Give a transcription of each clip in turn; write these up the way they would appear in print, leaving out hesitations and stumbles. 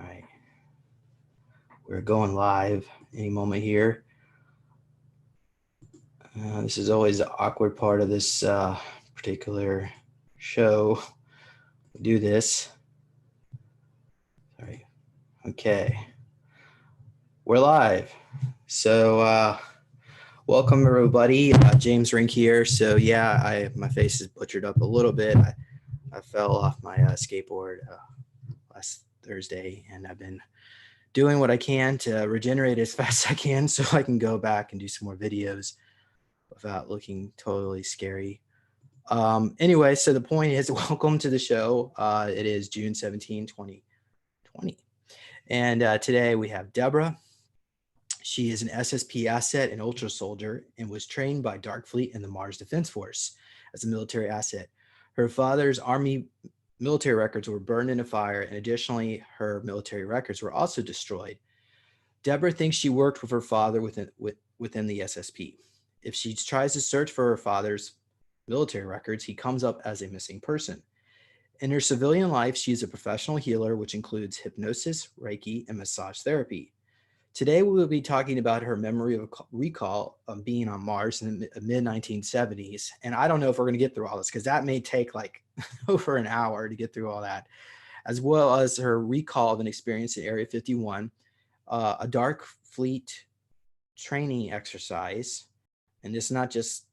right, we're going live any moment here. This is always the awkward part of this particular show. We do this. Sorry. Okay. We're live. So welcome everybody. James Rink here. So yeah, my face is butchered up a little bit. I fell off my skateboard last Thursday, and I've been doing what I can to regenerate as fast as I can so I can go back and do some more videos without looking totally scary. Anyway, so the point is, welcome to the show. It is June 17, 2020. And today we have Debra. She is an SSP asset and Ultra Soldier and was trained by Darkfleet and the Mars Defense Force as a military asset. Her father's Army military records were burned in a fire, and additionally, her military records were also destroyed. Debra thinks she worked with her father within the SSP. If she tries to search for her father's military records, he comes up as a missing person. In her civilian life, she is a professional healer, which includes hypnosis, reiki, and massage therapy. Today, we will be talking about her memory of recall of being on Mars in the mid-1970s. And I don't know if we're going to get through all this because that may take like over an hour to get through all that, as well as her recall of an experience in Area 51, a Dark Fleet training exercise. And it's not just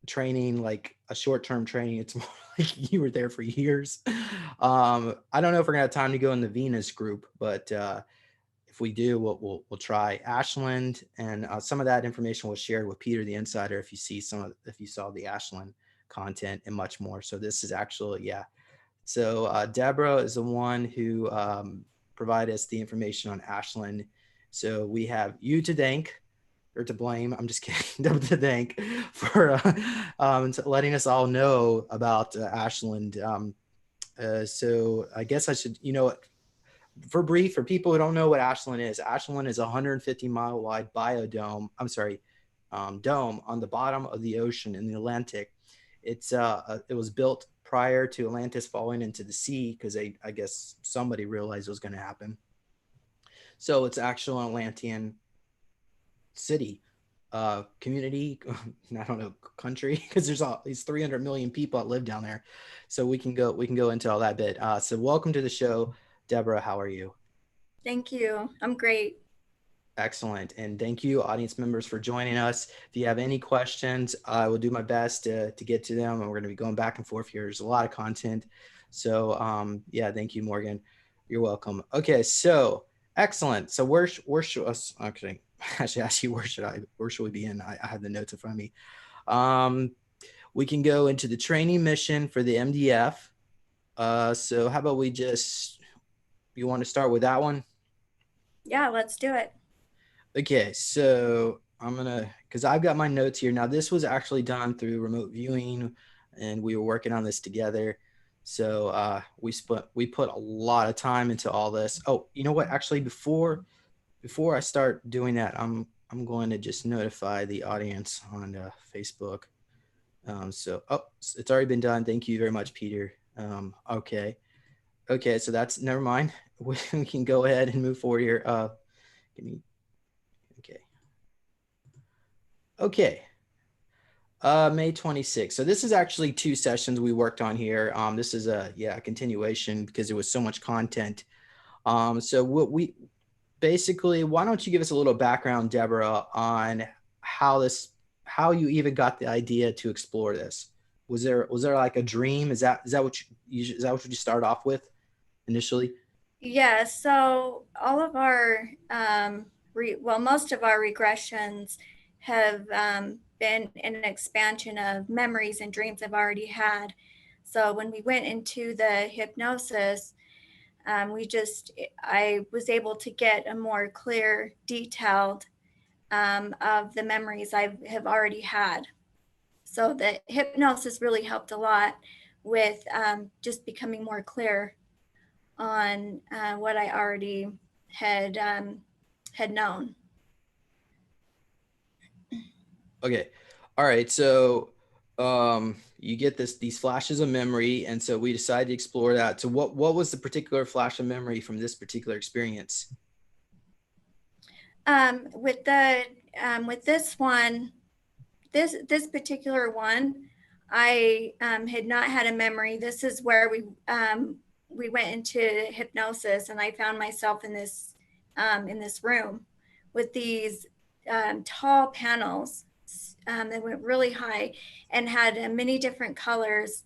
training, like a short-term training. It's more like you were there for years. I don't know if we're gonna have time to go in the Venus group, but if we do, we'll try Ashland, and some of that information was shared with Peter the Insider. If you saw the Ashland content and much more. So this is actually, yeah. So Debra is the one who provided us the information on Ashland. So we have you to thank, or to blame, I'm just kidding, to thank for letting us all know about Ashland. So I guess I should, for people who don't know what Ashland is a 150-mile wide biodome, dome on the bottom of the ocean in the Atlantic. It was built prior to Atlantis falling into the sea because I guess somebody realized it was going to happen. So it's actual Atlantean city, community, I don't know, country, because there's all these 300 million people that live down there. So we can go into all that bit. So welcome to the show, Debra. How are you? Thank you. I'm great. Excellent. And thank you, audience members, for joining us. If you have any questions, I will do my best to get to them. And we're going to be going back and forth here. There's a lot of content. So yeah, thank you, Morgan. You're welcome. Okay, so excellent. So where should us, okay, actually ask you, where should we be in? I have the notes in front of me. We can go into the training mission for the MDF. So how about you want to start with that one? Yeah, let's do it. Okay, so because I've got my notes here. Now, this was actually done through remote viewing, and we were working on this together. So we put a lot of time into all this. Oh, you know what? Actually, before I start doing that, I'm going to just notify the audience on Facebook. It's already been done. Thank you very much, Peter. Okay, so that's, never mind. We can go ahead and move forward here. Okay. May 26th. So this is actually 2 sessions we worked on here. This is a continuation because there was so much content. So what we basically, why don't you give us a little background, Debra, on how you even got the idea to explore this? Was there like a dream? Is that what you start off with initially? Yeah, so all of our, most of our regressions have been an expansion of memories and dreams I've already had. So when we went into the hypnosis, I was able to get a more clear, detailed of the memories I have already had. So the hypnosis really helped a lot with just becoming more clear on what I already had known. Okay. All right. So you get these flashes of memory, and so we decided to explore that. So what was the particular flash of memory from this particular experience? With the with this one, this particular one, I had not had a memory. This is where we went into hypnosis, and I found myself in this room with these tall panels that went really high and had many different colors.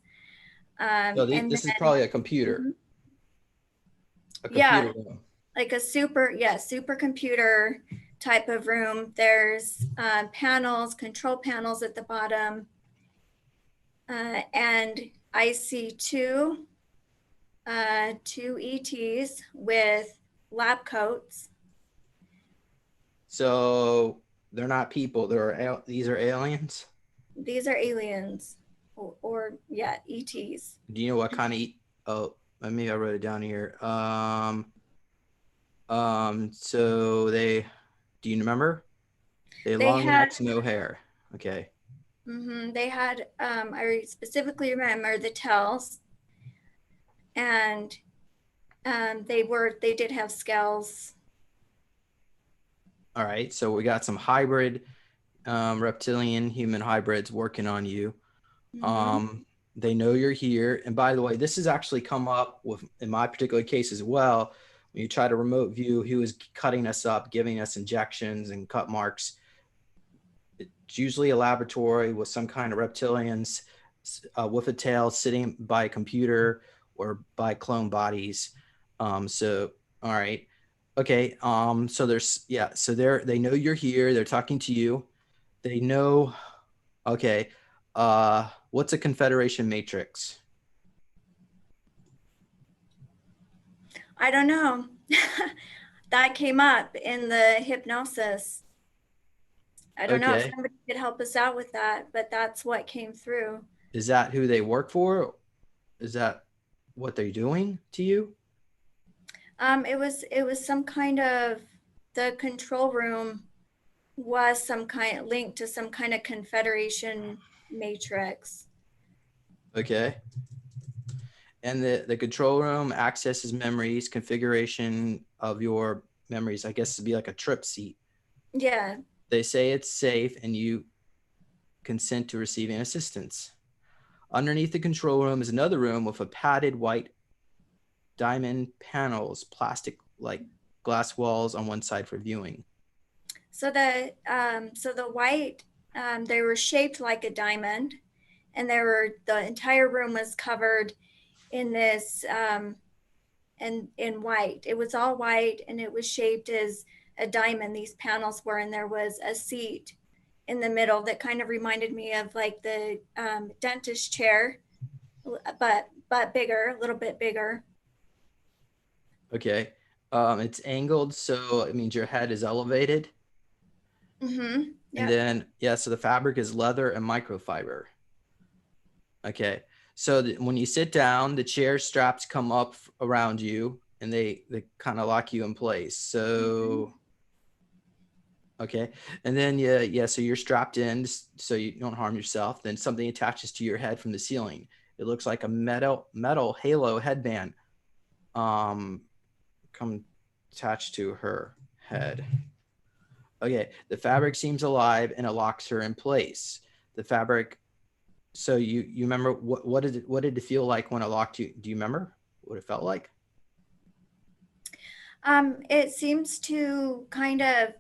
So And this is then, probably a computer, mhm, a yeah, computer room. like a supercomputer type of room. There's control panels at the bottom, and I see two ETs with lab coats. So they're not people. These are aliens. These are aliens, or yeah, ETs. Do you know what kind of? Oh, maybe I wrote it down here. So do you remember? They They long had necks, no hair. Okay. they had I specifically remember the tails, and they did have scales. All right. So we got some hybrid reptilian human hybrids working on you. Mm-hmm. They know you're here. And by the way, this has actually come up with in my particular case as well. When you try to remote view, he was cutting us up, giving us injections and cut marks. It's usually a laboratory with some kind of reptilians with a tail sitting by a computer or by clone bodies. So, all right. Okay. So they know you're here. They're talking to you. They know, okay. What's a confederation matrix? I don't know. That came up in the hypnosis. I don't know if Okay. somebody could help us out with that, but that's what came through. Is that who they work for? Is that what they're doing to you? It was some kind of the control room was some kind linked to some kind of confederation matrix. Okay. And the control room accesses memories, configuration of your memories. I guess it'd be like a trip seat. Yeah. They say it's safe and you consent to receiving assistance. Underneath the control room is another room with a padded white diamond panels, plastic like glass walls on one side for viewing. So the white, they were shaped like a diamond, and the entire room was covered in this and in white. It was all white, and it was shaped as a diamond. These panels were, and there was a seat in the middle that kind of reminded me of like the dentist chair, but bigger, a little bit bigger. Okay. It's angled, so it means your head is elevated. Mm-hmm. And Yep. then, yeah, so the fabric is leather and microfiber. Okay. So when you sit down, the chair straps come up around you and they kind of lock you in place. Mm-hmm. So, okay. And then, yeah, so you're strapped in so you don't harm yourself. Then something attaches to your head from the ceiling. It looks like a metal halo headband um, come attached to her head. Okay. The fabric seems alive and it locks her in place. The fabric. So you remember what did it feel like when it locked you? Do you remember what it felt like? It seems to kind of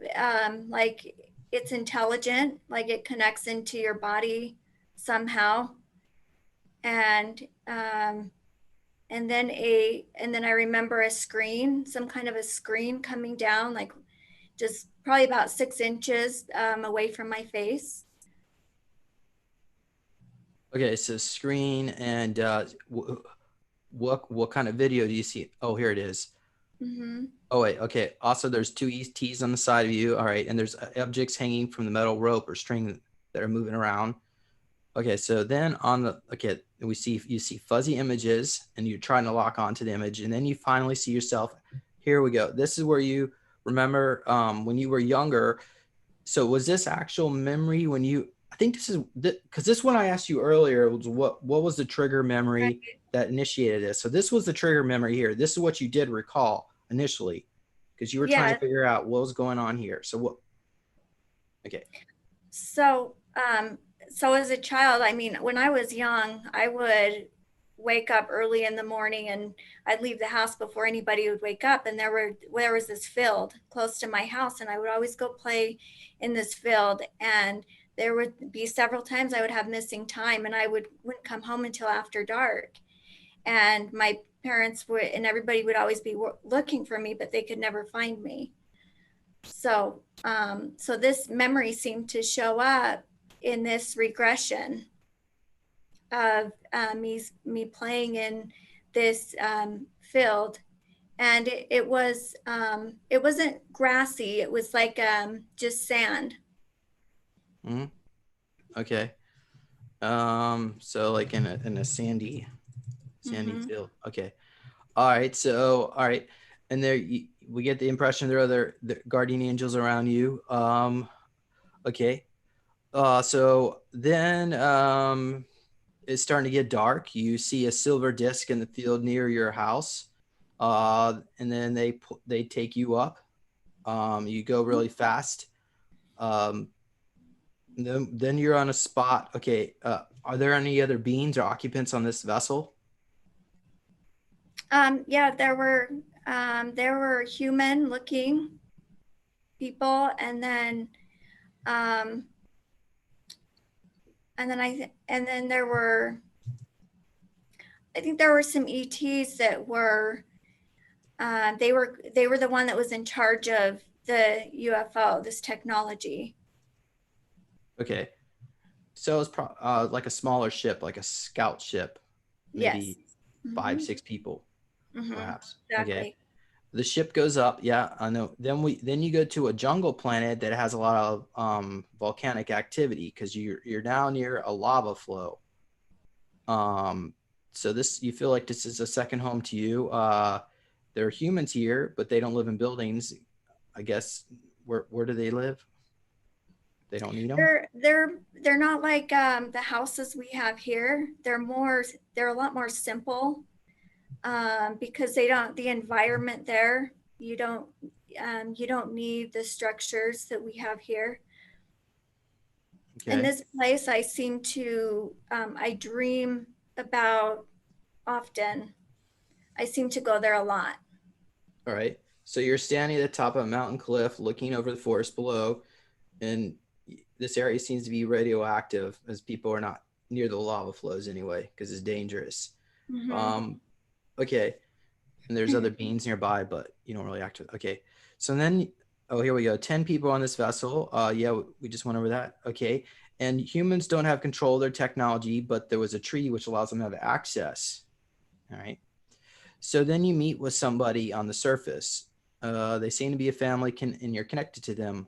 like it's intelligent, like it connects into your body somehow, and and then I remember a screen, some kind of a screen coming down, like just probably about 6 inches away from my face. Okay, so screen and what kind of video do you see? Oh, here it is. Mm-hmm. Oh wait, okay. Also, there's two ETs on the side of you. All right, and there's objects hanging from the metal rope or string that are moving around. Okay, so then you see fuzzy images and you're trying to lock onto the image, and then you finally see yourself. Here we go. This is where you remember when you were younger. So was this actual memory when you I think this is because this one I asked you earlier was what was the trigger memory Right. that initiated this. So this was the trigger memory here. This is what you did recall initially because you were trying to Yeah. figure out what was going on here. So what? Okay. So, so as a child, I mean, when I was young, I would wake up early in the morning and I'd leave the house before anybody would wake up. And there was this field close to my house, and I would always go play in this field. And there would be several times I would have missing time, and wouldn't come home until after dark. And my parents would, and everybody would always be looking for me, but they could never find me. So, so this memory seemed to show up in this regression of me playing in this field, and it wasn't grassy. It was like just sand. Mm-hmm. Okay. So like in a sandy Mm-hmm. field. Okay. All right. So all right, and there we get the impression there are other the guardian angels around you. Okay. So then it's starting to get dark. You see a silver disc in the field near your house, and then they take you up. You go really fast. Um, then you're on a spot. Okay. Are there any other beings or occupants on this vessel? Yeah, there were human looking people, um, and then there were, I think there were some ETs that were, they were the one that was in charge of the UFO, this technology. Okay. So it's like a smaller ship, like a scout ship, Yes. maybe five, Mm-hmm. 6 people, Mm-hmm. perhaps. Okay. Exactly. The ship goes up. Yeah, I know. Then you go to a jungle planet that has a lot of volcanic activity because you're now near a lava flow. Um, so this you feel like this is a second home to you. There are humans here, but they don't live in buildings. I guess where do they live? They don't need them. They're not like the houses we have here. They're a lot more simple, because they don't, the environment there, you don't need the structures that we have here. In Okay. this place, I seem to, I dream about often. I seem to go there a lot. All right. So you're standing at the top of a mountain cliff, looking over the forest below, and this area seems to be radioactive as people are not near the lava flows anyway because it's dangerous. Mm-hmm. Um, okay, and there's other beings nearby, but you don't really act. Okay, so then, oh, here we go. 10 people on this vessel. Yeah, we just went over that. Okay, and humans don't have control of their technology, but there was a treaty which allows them to have access. All right. So then you meet with somebody on the surface. They seem to be a family, and you're connected to them.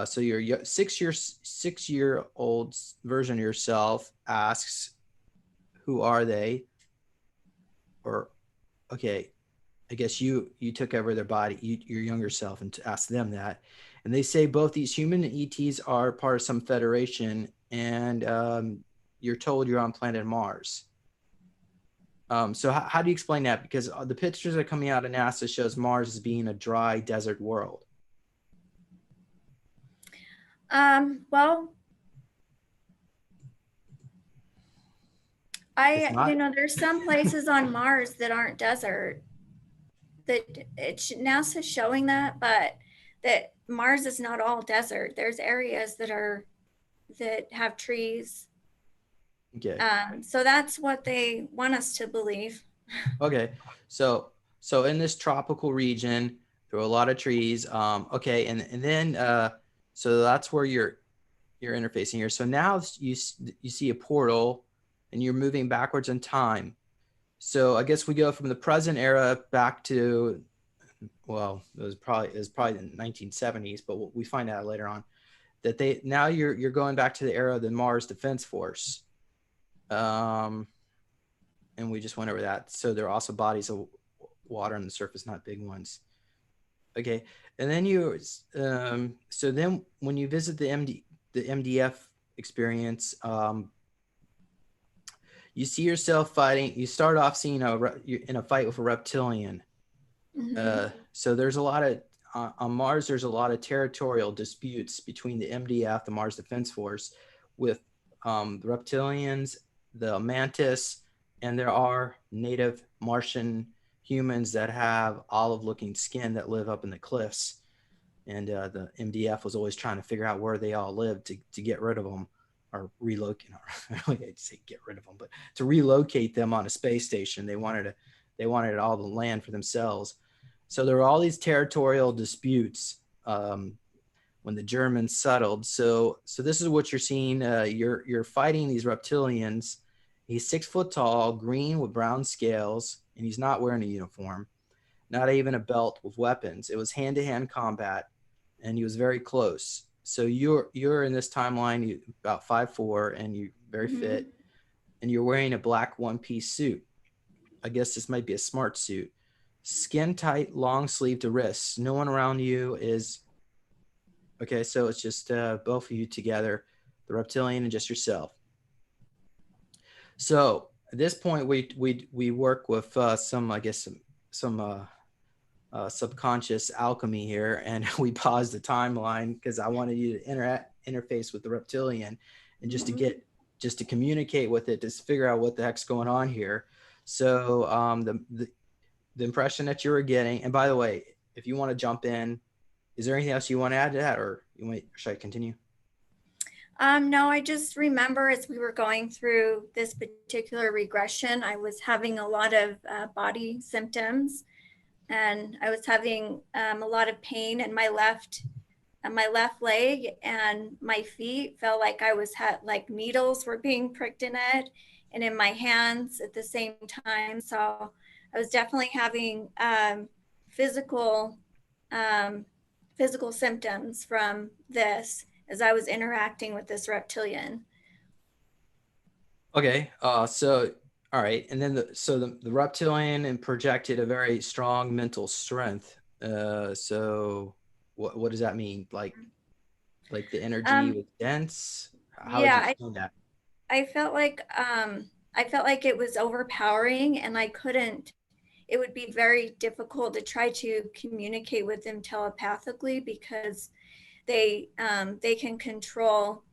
So your 6 year old version of yourself asks, "Who are they?" Or, okay, I guess you took over their body, your younger self, and to ask them that, and they say both these human ETs are part of some federation, and you're told you're on planet Mars. So how do you explain that? Because the pictures that are coming out of NASA shows Mars as being a dry desert world. Well, It's you not. know, there's some places on Mars that aren't desert. That NASA's showing that, but that Mars is not all desert. There's areas that have trees. Okay. So that's what they want us to believe. Okay. So in this tropical region, there are a lot of trees. Okay, and then so that's where you're interfacing here. So now you see a portal, and you're moving backwards in time. So I guess we go from the present era back to, well, it was probably the 1970s, but we find out later on that now you're going back to the era of the Mars Defense Force. Um, and we just went over that. So there are also bodies of water on the surface, not big ones. Okay, and then so then when you visit the MDF experience. You see yourself fighting. You start off seeing you're in a fight with a reptilian. So there's a lot of on Mars. There's a lot of territorial disputes between the MDF, the Mars Defense Force, with the reptilians, the mantis, and there are native Martian humans that have olive-looking skin that live up in the cliffs. And the MDF was always trying to figure out where they all lived to get rid of them or relocate. I really hate to say get rid of them, but to relocate them on a space station. They wanted all the land for themselves. So there were all these territorial disputes when the Germans settled. So this is what you're seeing. You're fighting these reptilians. He's 6 foot tall, green with brown scales, and he's not wearing a uniform, not even a belt with weapons. It was hand-to-hand combat, and he was very close. So you're in this timeline, about 5'4", and you're very fit, and you're wearing a black one-piece suit. I guess this might be a smart suit. Skin tight, long sleeve to wrists. No one around you is okay. So it's just both of you together, the reptilian and just yourself. So at this point, we work with some subconscious alchemy here, and we pause the timeline because I wanted you to interface with the reptilian, and just to communicate with it, to figure out what the heck's going on here. So the impression that you were getting, and by the way, if you want to jump in, is there anything else you want to add to that, or should I continue? No, I just remember as we were going through this particular regression, I was having a lot of body symptoms, and I was having a lot of pain in my left leg, and my feet felt like I was like needles were being pricked in it, and in my hands at the same time. So I was definitely having physical symptoms from this as I was interacting with this reptilian. Okay. So, all right. And then the reptilian projected a very strong mental strength. So what does that mean? Like the energy was dense? How would you explain that? I felt like it was overpowering, and it would be very difficult to try to communicate with them telepathically because they can control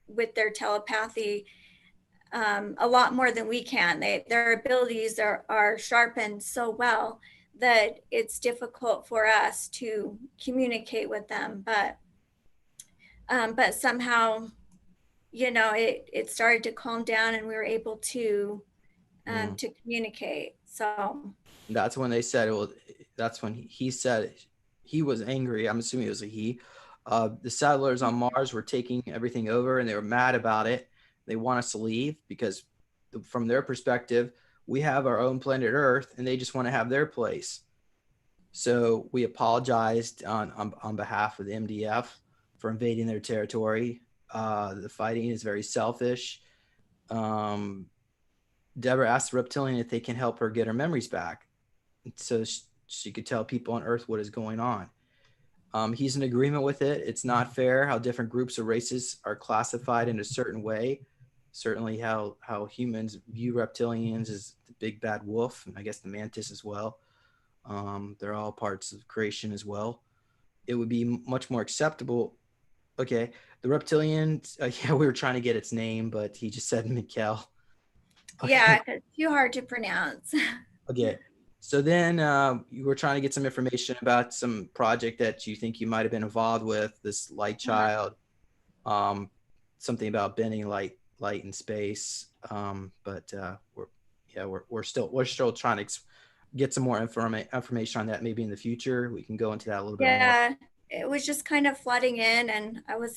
with their telepathy a lot more than we can. Their abilities are sharpened so well that it's difficult for us to communicate with them, but somehow, it started to calm down, and we were able to communicate. So that's when they said, well, that's when he said he was angry. I'm assuming it was a he. The settlers on Mars were taking everything over, and they were mad about it. They want us to leave because from their perspective, we have our own planet Earth, and they just want to have their place. So we apologized on behalf of the MDF for invading their territory. The fighting is very selfish. Debra asked the reptilian if they can help her get her memories back, so she could tell people on Earth what is going on. He's in agreement with it. It's not fair how different groups or races are classified in a certain way. Certainly how humans view reptilians as the big bad wolf, and I guess the mantis as well. They're all parts of creation as well. It would be much more acceptable. Okay, the reptilian, yeah, we were trying to get its name, but he just said Mikkel. Okay. Yeah, it's too hard to pronounce. Okay, so then you were trying to get some information about some project that you think you might have been involved with, this light child, something about bending light in space. But we're still trying to get some more information on that. Maybe in the future we can go into that a little bit more. Yeah, it was just kind of flooding in, and I was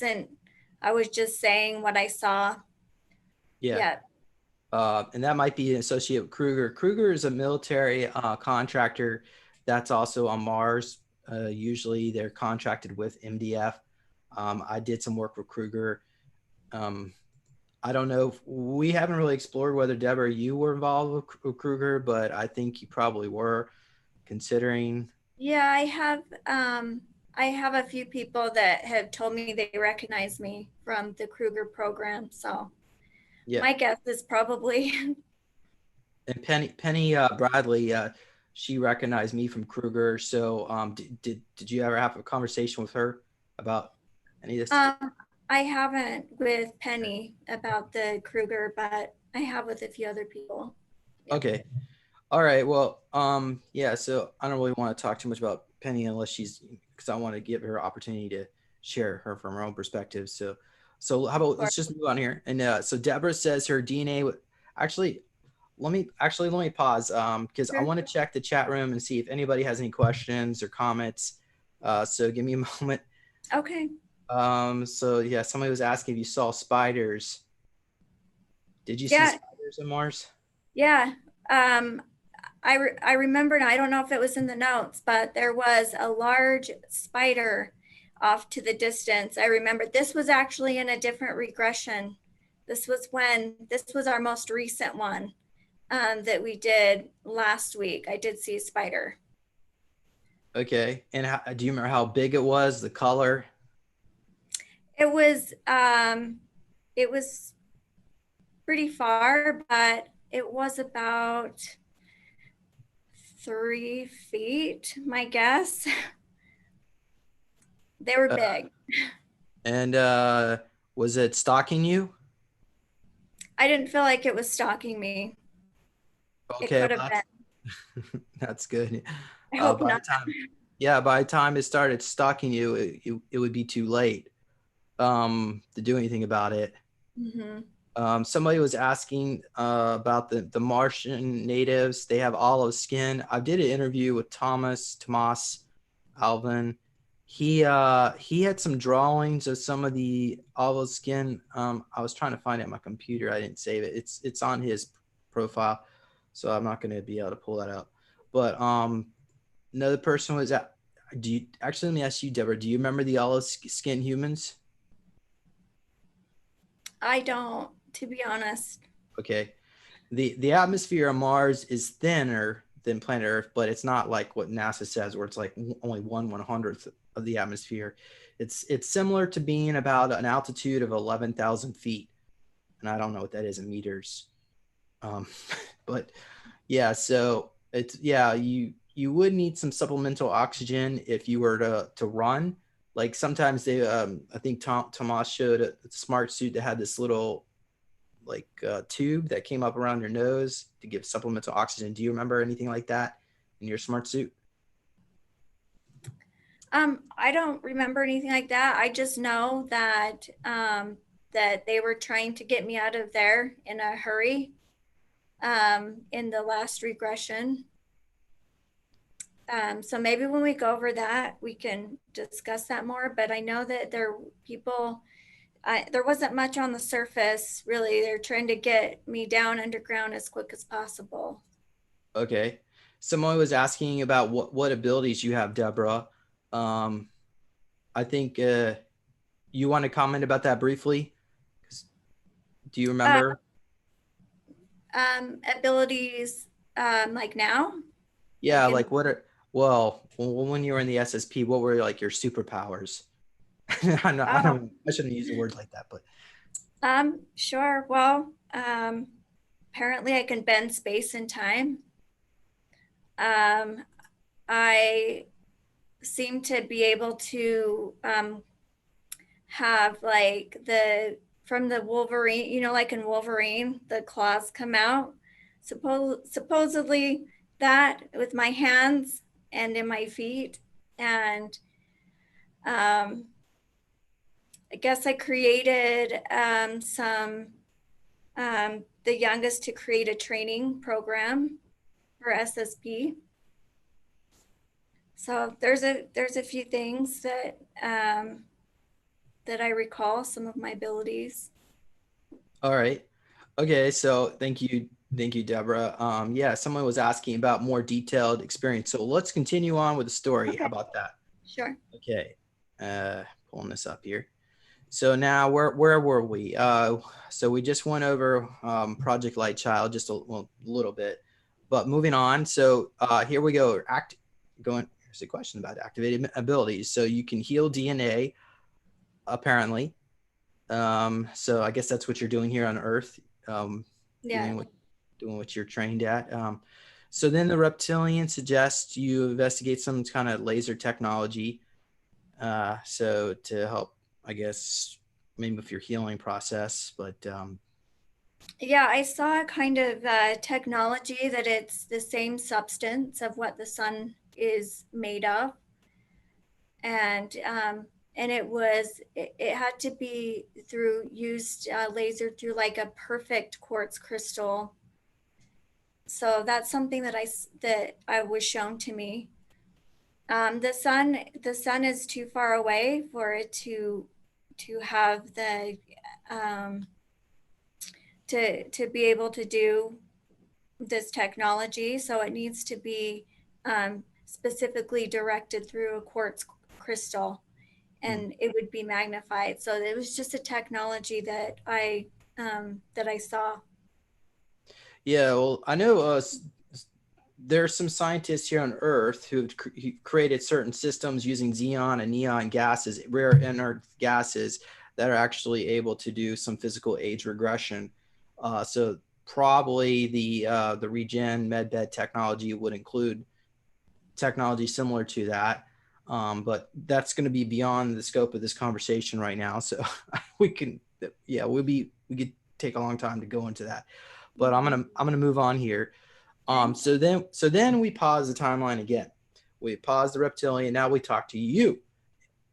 just saying what I saw. Yeah. And that might be associated with Kruger. Kruger is a military contractor that's also on Mars. Usually they're contracted with MDF. I did some work with Kruger. I don't know. We haven't really explored whether, Debra, you were involved with Kruger, but I think you probably were, considering. Yeah, I have. I have a few people that have told me they recognize me from the Kruger program. So Yeah. my guess is probably. And Penny Bradley, she recognized me from Kruger. So did you ever have a conversation with her about any of this? I haven't with Penny about the Kruger, but I have with a few other people. Yep. Okay. All right. Well, yeah. So I don't really want to talk too much about Penny unless because I want to give her opportunity to share her from her own perspective. So how about let's just move on here. And so Deborah says her DNA. Actually, let me pause. Because I Sure. want to check the chat room and see if anybody has any questions or comments. So give me a moment. Okay. So yeah, somebody was asking if you saw spiders. Did you see Yeah. spiders on Mars? Yeah. I remember, and I don't know if it was in the notes, but there was a large spider off to the distance. I remember this was actually in a different regression. This was our most recent one that we did last week. I did see a spider. Okay. And do you remember how big it was, the color? It was pretty far, but it was about 3 feet, my guess. They were big. And was it stalking you? I didn't feel like it was stalking me. It Okay, could have well, been. that's good. I hope By not. the time, yeah, by the time it started stalking you, it would be too late to do anything about it. Mm-hmm. Somebody was asking about the Martian natives. They have olive skin. I did an interview with Tomas Alvin. He had some drawings of some of the olive skin. I was trying to find it on my computer. I didn't save it. It's on his profile, so I'm not going to be able to pull that up. But another person was at. Do you actually? Let me ask you, Deborah. Do you remember the olive skin humans? I don't, to be honest. Okay. The atmosphere on Mars is thinner than planet Earth, but it's not like what NASA says, where it's like only 1/100th of the atmosphere. It's similar to being about an altitude of 11,000 feet, and I don't know what that is in meters. Um, but yeah, so it's yeah, you would need some supplemental oxygen if you were to run. Like sometimes they, I think Tomas showed a smart suit that had this little like tube that came up around your nose to give supplemental oxygen. Do you remember anything like that in your smart suit? I don't remember anything like that. I just know that they were trying to get me out of there in a hurry in the last regression. So maybe when we go over that, we can discuss that more. But I know that there wasn't much on the surface, really. They're trying to get me down underground as quick as possible. Okay. Someone was asking about what abilities you have, Deborah. Um, I think you want to comment about that briefly. Do you Uh, remember? Abilities like now, Yeah, like in like what are well when you were in the SSP, what were like your superpowers? oh, I shouldn't use the words like that, but sure. Well, apparently I can bend space and time. Um, I seem to be able to have like from the Wolverine, like in Wolverine, the claws come out. Supposedly that with my hands and in my feet. And um, I guess I created the youngest to create a training program for SSP. So there's a few things that I recall, some of my abilities. all right. Okay, so thank you, Deborah. Yeah, someone was asking about more detailed experience. So let's continue on with the story. How Okay, about that? sure. Okay, pulling this up here. So now where were we? So we just went over Project Light Child just a little bit, but moving on. So here we go. Going here's a question about activated abilities. So you can heal DNA, apparently. So I guess that's what you're doing here on Earth, Yeah. doing what you're trained at. So then the reptilian suggests you investigate some kind of laser technology. So to help, I guess, maybe with your healing process, but Yeah, I saw a kind of technology that it's the same substance of what the sun is made of, and it had to be through used laser through like a perfect quartz crystal. So that's something that I was shown to me. The sun is too far away for it to have the um, to be able to do this technology. So it needs to be specifically directed through a quartz crystal, and it would be magnified. So it was just a technology that I saw. yeah, well, I know there are some scientists here on Earth who've created certain systems using xenon and neon gases, rare inert gases, that are actually able to do some physical age regression. So probably the regen medbed technology would include technology similar to that. But that's going to be beyond the scope of this conversation right now. So we can, yeah, we could take a long time to go into that. But I'm gonna move on here. So then we pause the timeline again. We pause the reptilian. Now we talk to you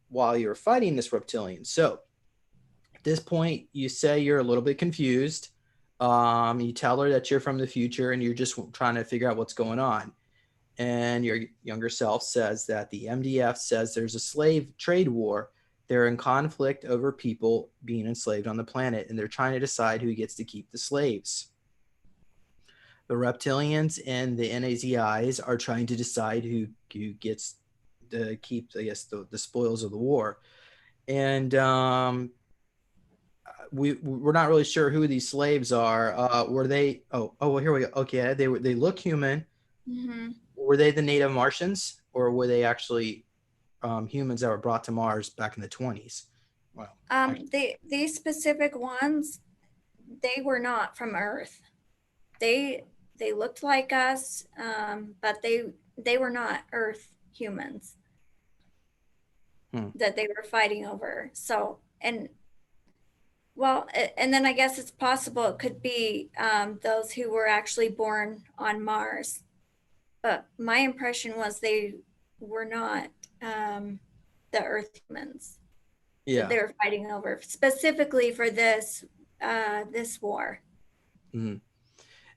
while you're fighting this reptilian. So at this point, you say you're a little bit confused. You tell her that you're from the future and you're just trying to figure out what's going on. And your younger self says that the MDF says there's a slave trade war. They're in conflict over people being enslaved on the planet, and they're trying to decide who gets to keep the slaves. The reptilians and the NAZIs are trying to decide who gets to keep, I guess, the spoils of the war. And we're not really sure who these slaves are. Were they? Well, here we go. Okay, they look human. Mm-hmm. Were they the native Martians, or were they actually humans that were brought to Mars back in the 20s? Well, These specific ones, they were not from Earth. They they looked like us, but they were not Earth humans that they were fighting over. So and then I guess it's possible it could be those who were actually born on Mars. But my impression was they were not the Earth humans that yeah. they were fighting over, specifically for this war. Mm-hmm.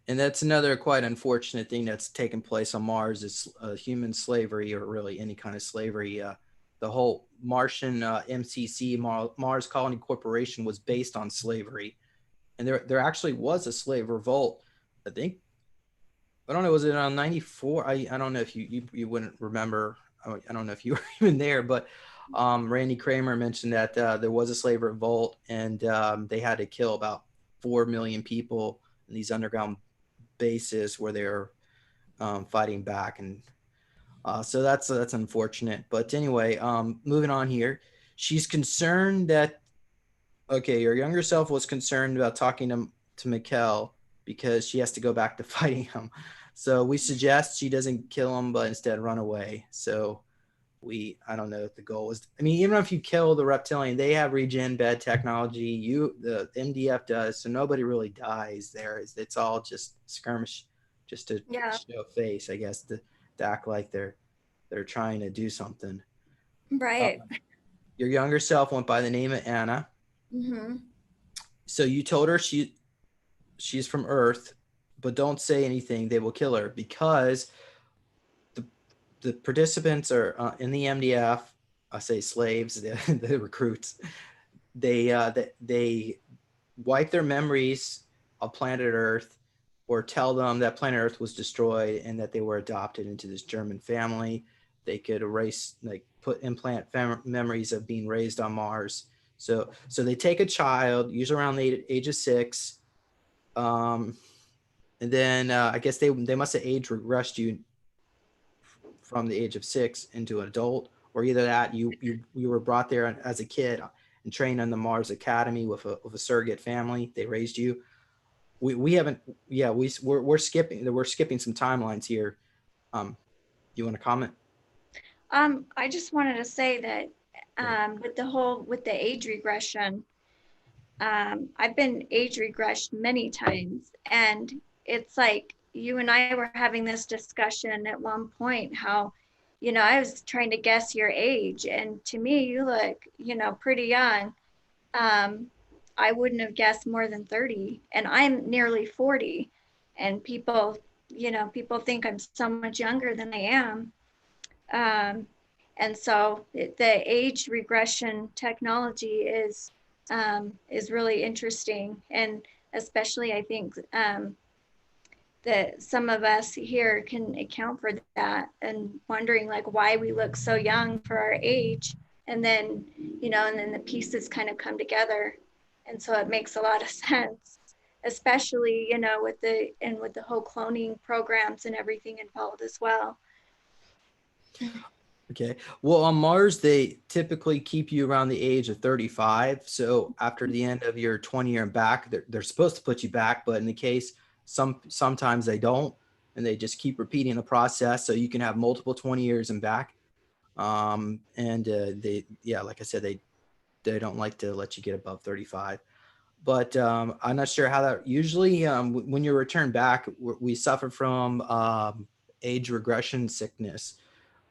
And that's another quite unfortunate thing that's taken place on Mars is human slavery, or really any kind of slavery. The whole Martian MCC, Mars Colony Corporation, was based on slavery. And there actually was a slave revolt, I think. I don't know, was it on 94? I don't know if you wouldn't remember. I don't know if you were even there, but Randy Kramer mentioned that there was a slave revolt, and they had to kill about 4 million people in these underground bases where they're fighting back. And so that's unfortunate. But anyway, moving on here, she's concerned that, okay, your younger self was concerned about talking to Mikkel because she has to go back to fighting him. So we suggest she doesn't kill him, but instead run away. So I don't know if the goal was, I mean, even if you kill the reptilian, they have regen bed technology. The MDF does, so nobody really dies there. It's all just skirmish, just to show face, I guess, to act like they're trying to do something. Right. Your younger self went by the name of Anna. Mm-hmm. So you told her she's from Earth, but don't say anything. They will kill her because the participants are in the MDF. I say slaves, the recruits. They wipe their memories of planet Earth, or tell them that planet Earth was destroyed and that they were adopted into this German family. They could erase, like, implant memories of being raised on Mars. So they take a child, usually around the age of 6, and then I guess they must have age regressed you from the age of 6 into an adult, or either that you were brought there as a kid and trained in the Mars Academy with a surrogate family. They raised you. We haven't. Yeah, we're skipping some timelines here. You want to comment? I just wanted to say that with the age regression, I've been age regressed many times, and it's like you and I were having this discussion at one point how, I was trying to guess your age, and to me, you look, pretty young. Um, I wouldn't have guessed more than 30, and I'm nearly 40, and people think I'm so much younger than I am. Um, and so the age regression technology is really interesting, and especially I think that some of us here can account for that, and wondering like why we look so young for our age, and then and then the pieces kind of come together, and so it makes a lot of sense, especially with the whole cloning programs and everything involved as well. Okay. Well, on Mars, they typically keep you around the age of 35. So after the end of your 20-year and back, they're supposed to put you back, but in the case, sometimes they don't, and they just keep repeating the process. So you can have multiple 20 years and back. Like I said, they don't like to let you get above 35. But I'm not sure how that usually, when you return back, we suffer from age regression sickness,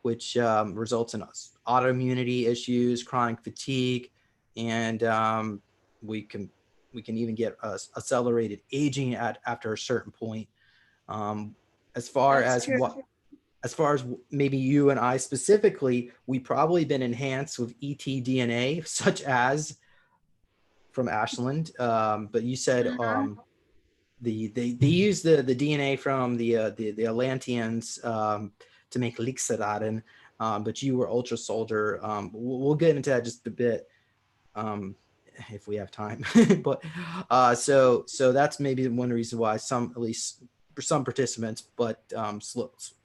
which results in autoimmunity issues, chronic fatigue, and we can even get accelerated aging after a certain point. As far That's as true. as far as maybe you and I specifically, we probably been enhanced with ET DNA, such as from Ashland. But you said they use the DNA from the Atlanteans to make Lixeraden, but you were Ultra Soldier. We'll get into that just a bit if we have time. But so that's maybe one reason why some, at least for some participants, but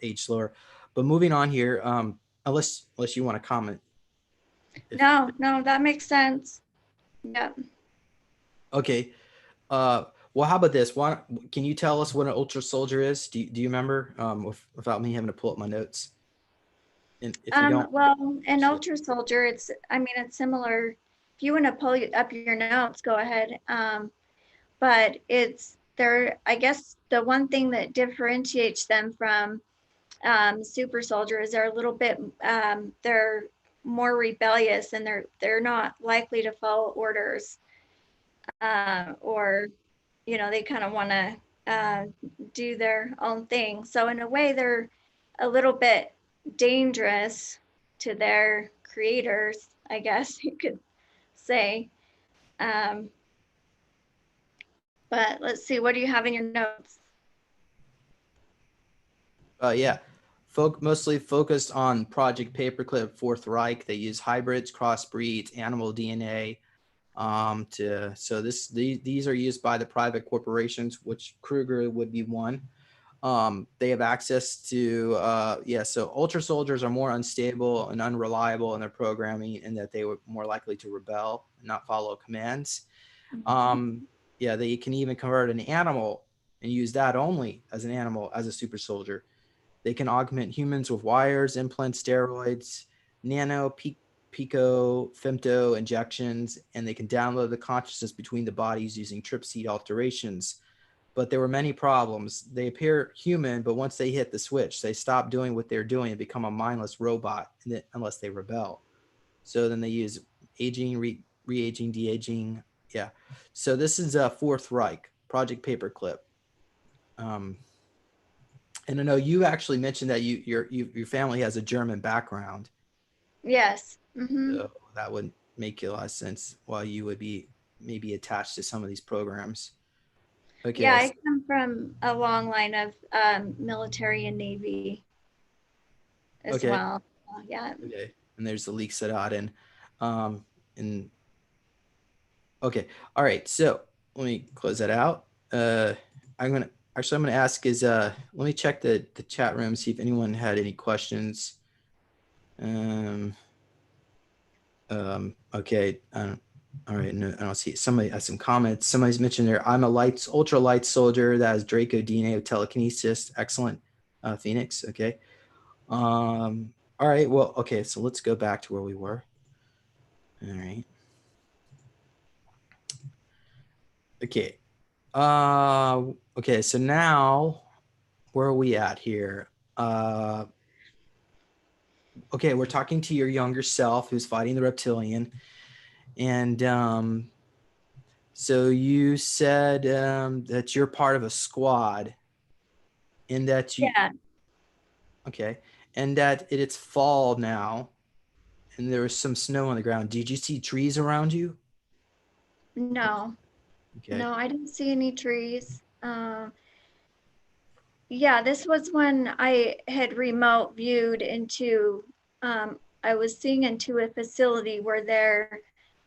age slower. But moving on here, unless you want to comment. No, that makes sense. Yeah. Okay. Well, how about this? Can you tell us what an Ultra Soldier is? Do you remember? Without me having to pull up my notes. And if you don't, Well, an Ultra Soldier, it's similar. If you want to pull up your notes, go ahead. But I guess the one thing that differentiates them from super soldiers, they're a little bit, they're more rebellious, and they're not likely to follow orders, or they kind of want to do their own thing. So in a way, they're a little bit dangerous to their creators, I guess you could say. Um, but let's see, what do you have in your notes? yeah, mostly focused on Project Paperclip, Fourth Reich. They use hybrids, crossbreeds, animal DNA. These are used by the private corporations, which Kruger would be one. They have access to so Ultra Soldiers are more unstable and unreliable in their programming, and that they were more likely to rebel and not follow commands. They can even convert an animal and use that only as an animal as a super soldier. They can augment humans with wires, implants, steroids, nano, pico, femto injections, and they can download the consciousness between the bodies using trip seed alterations. But there were many problems. They appear human, but once they hit the switch, they stop doing what they're doing and become a mindless robot unless they rebel. So then they use aging, re-aging, de-aging. Yeah. So this is Fourth Reich, Project Paperclip. And I know you actually mentioned that your family has a German background. Yes. So that would make a lot of sense why you would be maybe attached to some of these programs. Okay. Yeah, I come from a long line of military and Navy as well. Yeah. Okay. And there's the Lixeraden. And okay. All right. So let me close that out. I'm gonna actually, I'm going to ask is, let me check the chat room, see if anyone had any questions. Okay. All right. No, I don't see it. Somebody has some comments. Somebody's mentioned there. I'm a ultra light soldier that has Draco DNA of telekinesis. Excellent. Phoenix. Okay. All right. Well, okay. So let's go back to where we were. All right. Okay. Okay. So now where are we at here? Okay. We're talking to your younger self who's fighting the reptilian. And, so you said that you're part of a squad and that you, Yeah. okay, and that it's fall now and there was some snow on the ground. Did you see trees around you? No. Okay. No, I didn't see any trees. Yeah, this was when I had remote viewed into, I was seeing into a facility where there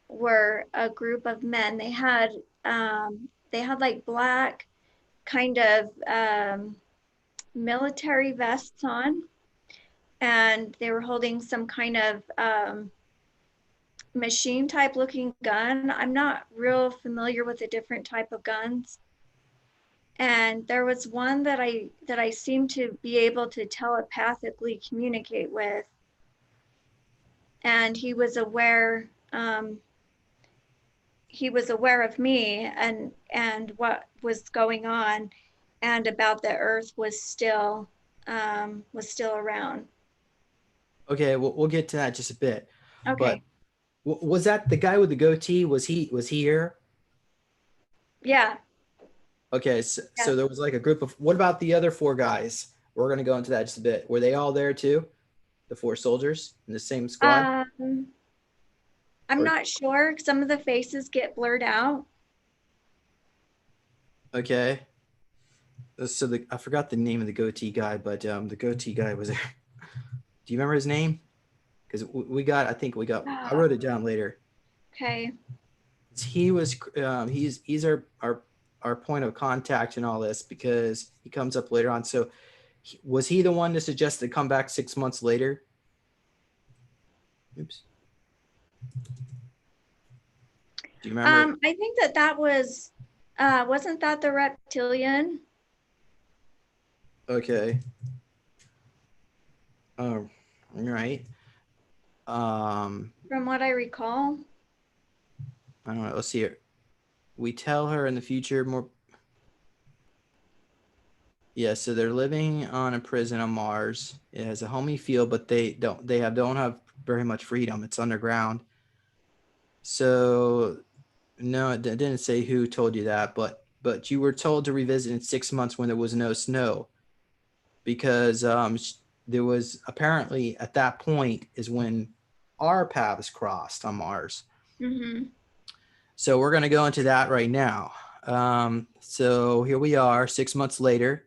were a group of men. They had like black kind of military vests on, and they were holding some kind of machine type looking gun. I'm not real familiar with the different type of guns. And there was one that I seemed to be able to telepathically communicate with, and he was aware of me and what was going on, and about the earth was still around. Okay. We'll get to that in just a bit. But Okay. was that the guy with the goatee? Was he here? Yeah. Okay. So, Yeah. so there was like a group of, what about the other four guys? We're going to go into that just a bit. Were they all there too? The four soldiers in the same squad? Um, I'm Or, not sure. Some of the faces get blurred out. okay. So I forgot the name of the goatee guy, but the goatee guy was there. Do you remember his name? Because I wrote it down later. Okay. He was he's our point of contact in all this because he comes up later on. So was he the one to suggest to come back 6 months later? Oops. Do you remember? I think that was, wasn't that the reptilian? Okay. Oh, all right. From what I recall. I don't know. Let's see here. We tell her in the future more. Yeah, so they're living on a prison on Mars. It has a homey feel, but don't have very much freedom. It's underground. So no, it didn't say who told you that, but you were told to revisit in 6 months when there was no snow, because there was apparently at that point is when our paths crossed on Mars. Mm-hmm. So we're going to go into that right now. So here we are, 6 months later.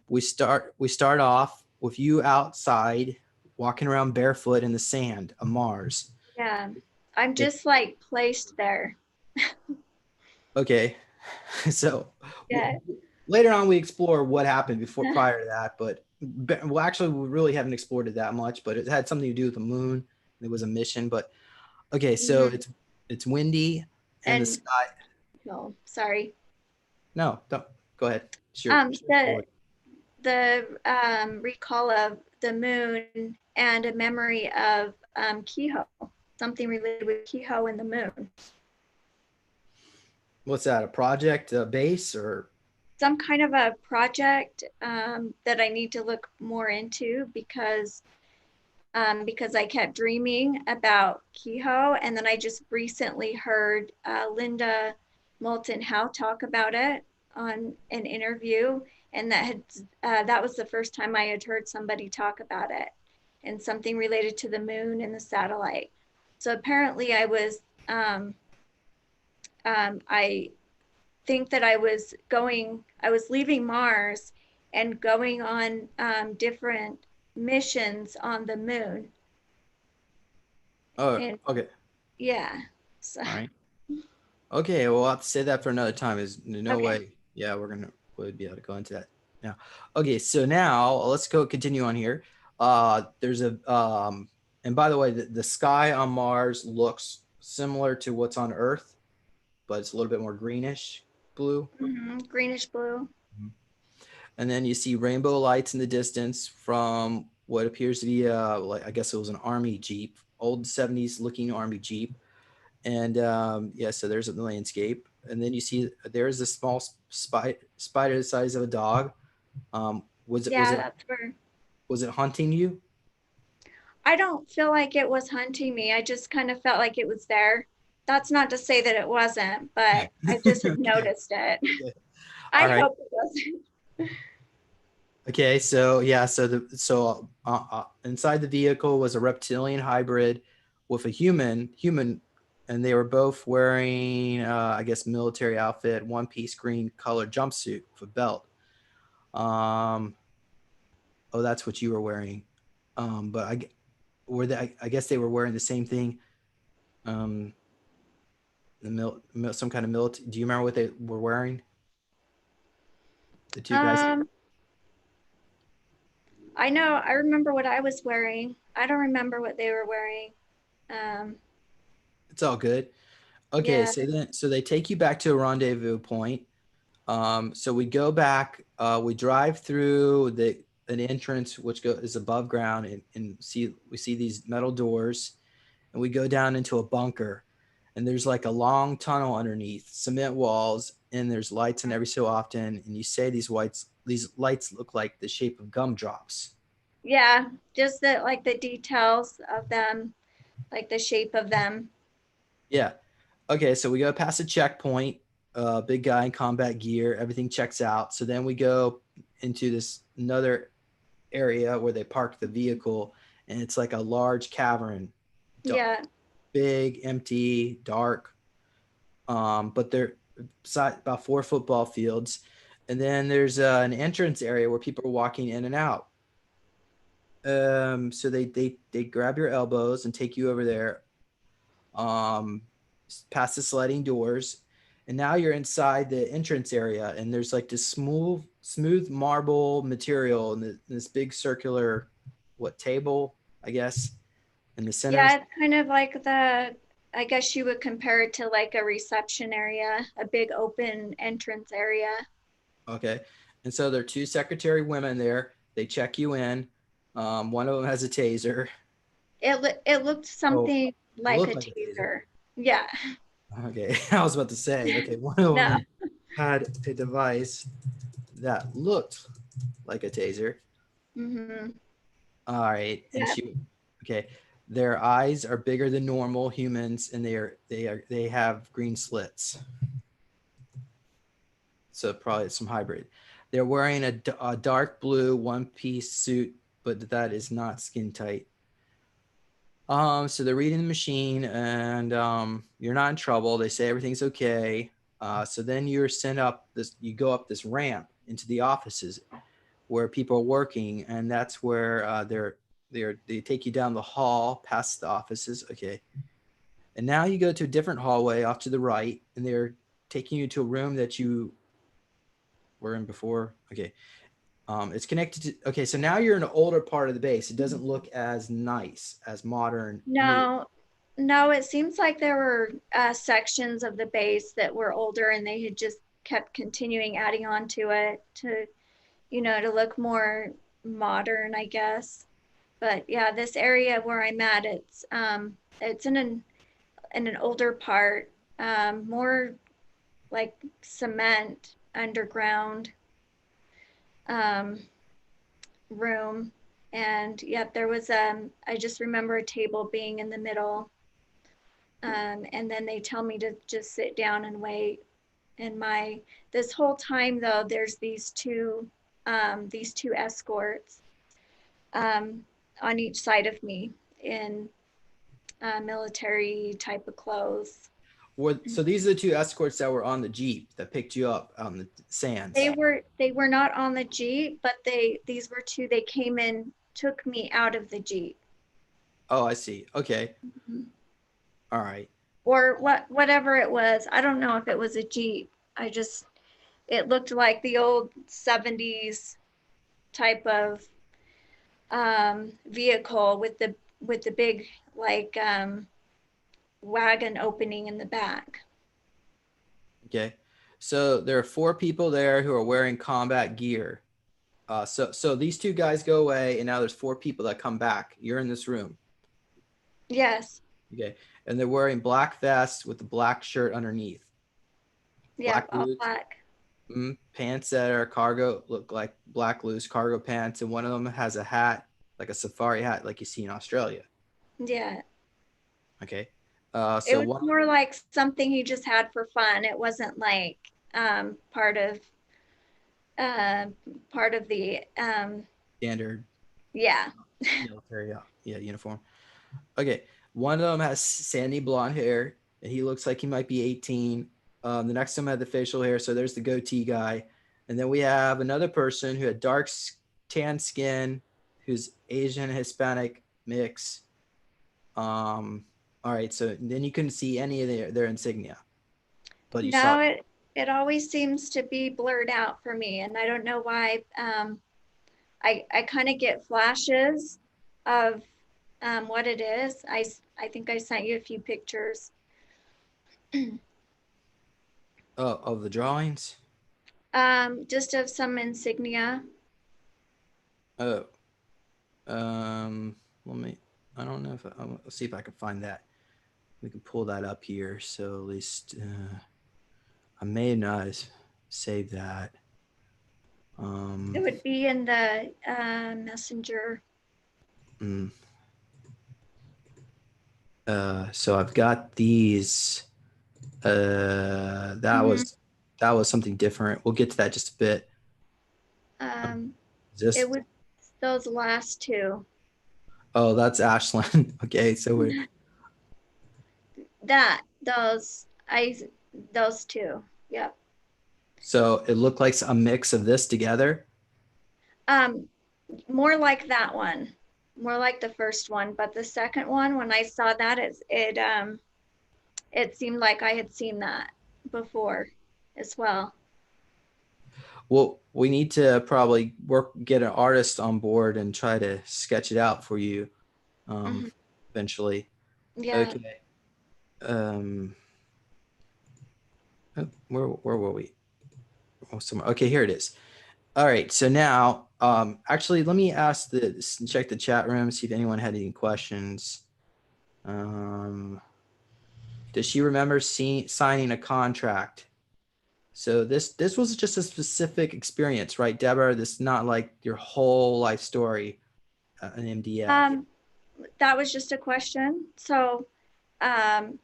We start off with you outside walking around barefoot in the sand of Mars. Yeah. I'm It, just like placed there. okay. So Yeah. later on we explore what happened before prior to that, but well, actually we really haven't explored it that much, but it had something to do with the moon. It was a mission, but okay. So Mm-hmm. it's windy and the And sky. no, sorry. No, don't go ahead. Sure. The recall of the moon and a memory of Kehoe, something related with Kehoe and the moon. What's that? A project, a base, or Some kind of a project that I need to look more into because I kept dreaming about Kehoe, and then I just recently heard Linda Moulton Howe talk about it on an interview, and that was the first time I had heard somebody talk about it, and something related to the moon and the satellite. So apparently, I think that I was leaving Mars and going on different missions on the moon. oh, And okay, yeah, so, all right. Okay, well, I'll have to say that for another time. Is no okay. way. Yeah, we're gonna. we'll be able to go into that now. Okay, so now let's go continue on here. There's a and by the way, the sky on Mars looks similar to what's on Earth, but it's a little bit more greenish blue. Greenish blue. And then you see rainbow lights in the distance from what appears to be like I guess it was an army jeep, old 70s looking army jeep. And yeah, so there's the landscape, and then you see there's a small spider the size of a dog. Was it Yeah, that's where was it hunting you? I don't feel like it was hunting me. I just kind of felt like it was there. That's not to say that it wasn't, but I just had Okay. noticed it. Okay. I All right. hope it wasn't. Okay. So yeah. Inside the vehicle was a reptilian hybrid with a human, and they were both wearing I guess military outfit, one piece green colored jumpsuit with a belt. Um. Oh, that's what you were wearing. But I guess they were wearing the same thing. Um, some kind of military. Do you remember what they were wearing? The two guys. Um, I know, I remember what I was wearing. I don't remember what they were wearing. Um, It's all good. Okay, yeah, so they take you back to a rendezvous point. So we go back. We drive through an entrance which is above ground, and we see these metal doors, and we go down into a bunker, and there's like a long tunnel underneath, cement walls, and there's lights in every so often, and you say these lights look like the shape of gumdrops. yeah, just the details of them, like the shape of them. Yeah. Okay, so we go past a checkpoint, big guy in combat gear, everything checks out. So then we go into this another area where they park the vehicle, and it's like a large cavern, Yeah, big, empty, dark. But they're about 4 football fields, and then there's an entrance area where people are walking in and out. So they grab your elbows and take you over there, um, past the sliding doors, and now you're inside the entrance area, and there's like this smooth marble material and this big circular table, I guess, in the center. yeah, it's kind of like I guess you would compare it to like a reception area, a big open entrance area. Okay. And so there are two secretary women there. They check you in. One of them has a taser. It looked Oh, something it like looked a like a taser. taser. Yeah. Okay. I was about to say, okay, one of No. them had a device that looked like a taser. Hmm. All right. And Yeah. okay. Their eyes are bigger than normal humans, and they have green slits. So probably some hybrid. They're wearing a dark blue one-piece suit, but that is not skin tight. So they're reading the machine, and you're not in trouble. They say everything's okay. So then you're sent up this. You go up this ramp into the offices where people are working, and that's where they take you down the hall past the offices. Okay, and now you go to a different hallway off to the right, and they're taking you to a room that you were in before. Okay, it's connected to. Okay, so now you're in an older part of the base. It doesn't look as nice, as modern, new. No, no, it seems like there were sections of the base that were older and they had just kept continuing adding on to it to, to look more modern, I guess. But yeah, this area where I'm at, it's in an older part, more like cement underground um, room. And yep, there was I just remember a table being in the middle. And then they tell me to just sit down and wait. And this whole time though, there's these two escorts um, on each side of me in military type of clothes. So these are the two escorts that were on the Jeep that picked you up on the They sands. were they were not on the Jeep, but these were two. They came in, took me out of the Jeep. Oh, I see. Okay. Mhm. All right. Or whatever it was. I don't know if it was a Jeep. I just it looked like the old 70s type of vehicle with the big like wagon opening in the back. Okay. So there are 4 people there who are wearing combat gear. So these 2 guys go away, and now there's 4 people that come back. You're in this room. Yes. Okay. And they're wearing black vests with the black shirt underneath. Yeah, Black all boots, black. pants that are cargo, look like black loose cargo pants. And one of them has a hat, like a safari hat, like you see in Australia. Yeah. Okay. It So was one more like something he just had for fun. It wasn't like part of uh, part of the standard yeah. military uniform. Okay. One of them has sandy blonde hair, and he looks like he might be 18. The next one had the facial hair, so there's the goatee guy. And then we have another person who had dark tan skin, who's Asian Hispanic mix. All right, so then you couldn't see any of their insignia, but you saw. No, it always seems to be blurred out for me, and I don't know why. I kind of get flashes of what it is. I think I sent you a few pictures. Of the drawings. Just of some insignia. Oh, let me. I don't know if I'll see if I can find that. We can pull that up here. So at least I may not save that. It would be in the messenger. So I've got these. That Mhm. was something different. We'll get to that just a bit. Um, Is this? it was those last two. Oh, that's Ashland. Okay, so we're. Those two. Yep. So it looked like a mix of this together. Um, more like that one, more like the first one, but the second one, when I saw that, it seemed like I had seen that before as well. Well, we need to probably get an artist on board and try to sketch it out for you Mhm. eventually. Yeah. Okay. Um, where were we? Oh, somewhere. Okay, here it is. All right. So now, actually, let me check the chat room, see if anyone had any questions. Does she remember signing a contract? So this was just a specific experience, right, Deborah? This is not like your whole life story, an MDF. Um, that was just a question. So,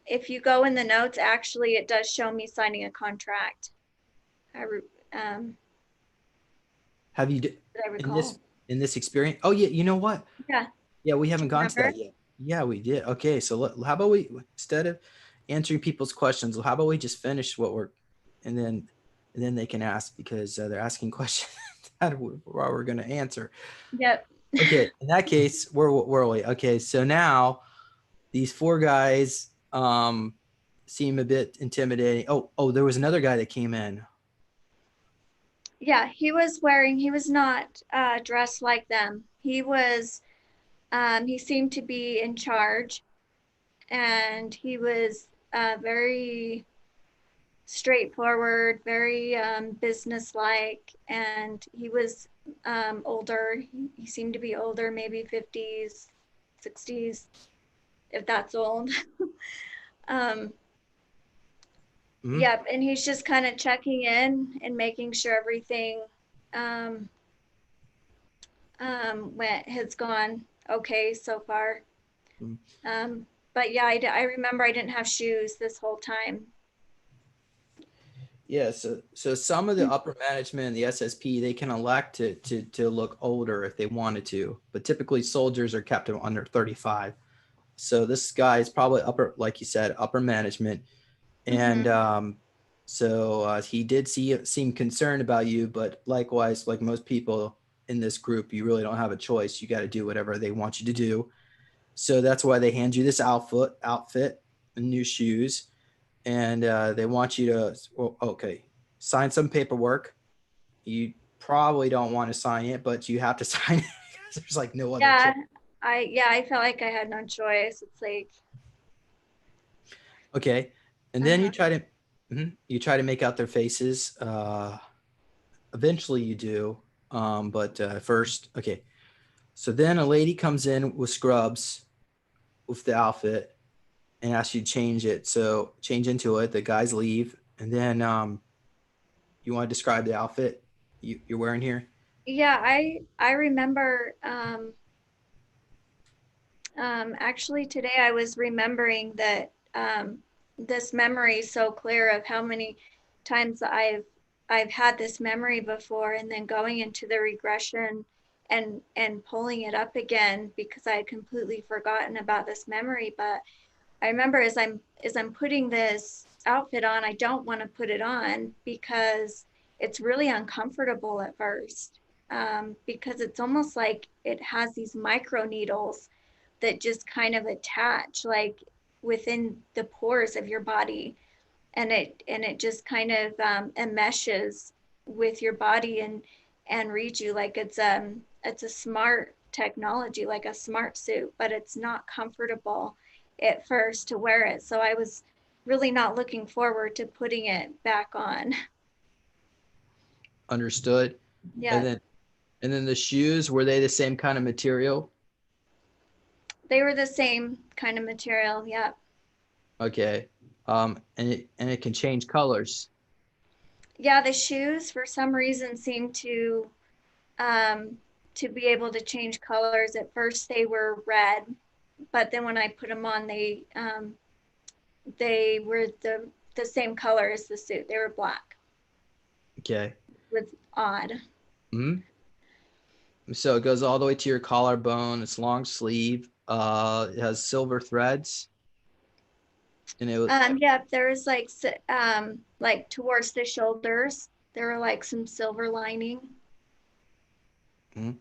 if you go in the notes, actually, it does show me signing a contract. I, um, Have you did I in recall? this experience? Oh yeah, you know what? Yeah. Yeah, we Do haven't you gone to remember? that yet. Yeah, we did. Okay, so how about we, instead of answering people's questions, how about we just finish what we're, and then they can ask, because they're asking questions that we're going to answer. Yep. Okay, in that case, where are we? Okay, so now these 4 guys seem a bit intimidating. Oh, there was another guy that came in. Yeah, he was not dressed like them. He seemed to be in charge, and he was very straightforward, very businesslike, and he was older. He seemed to be older, maybe 50s, 60s, if that's old. um, Mhm. yep, and he's just kind of checking in and making sure everything um, has gone okay so far. Mhm. But yeah, I remember I didn't have shoes this whole time. Yeah, so some of the upper management and the SSP, they can elect to look older if they wanted to, but typically soldiers are kept under 35. So this guy is probably upper, like you said, upper management, and Mm-hmm. so he did seem concerned about you, but likewise, like most people in this group, you really don't have a choice. You got to do whatever they want you to do. So that's why they hand you this outfit and new shoes, and they want you to. Well, okay. sign some paperwork. You probably don't want to sign it, but you have to sign it because there's like no other Yeah, choice. I felt like I had no choice. It's like, Okay. And then uh-huh. you try to make out their faces. Eventually you do. But first, okay. So then a lady comes in with scrubs with the outfit and asks you to change it. So change into it. The guys leave. And then you want to describe the outfit you're wearing here? Yeah, I remember actually today I was remembering that this memory so clear of how many times I've had this memory before, and then going into the regression and pulling it up again because I had completely forgotten about this memory. But I remember as I'm putting this outfit on, I don't want to put it on because it's really uncomfortable at first, because it's almost like it has these micro needles that just kind of attach like within the pores of your body, and it just kind of enmeshes with your body and reads you like it's a smart technology, like a smart suit, but it's not comfortable at first to wear it. So I was really not looking forward to putting it back on. Understood. And Yeah, then the shoes, were they the same kind of material? they were the same kind of material. Yeah. Okay. And it can change colors. Yeah, the shoes for some reason seem um, to be able to change colors. At first, they were red, but then when I put them on, they were the same color as the suit. They were black. Okay. It was odd. Hmm. So it goes all the way to your collarbone. It's long sleeve. It has silver threads, and it was Yeah, there was like towards the shoulders, there were like some silver lining. mhm,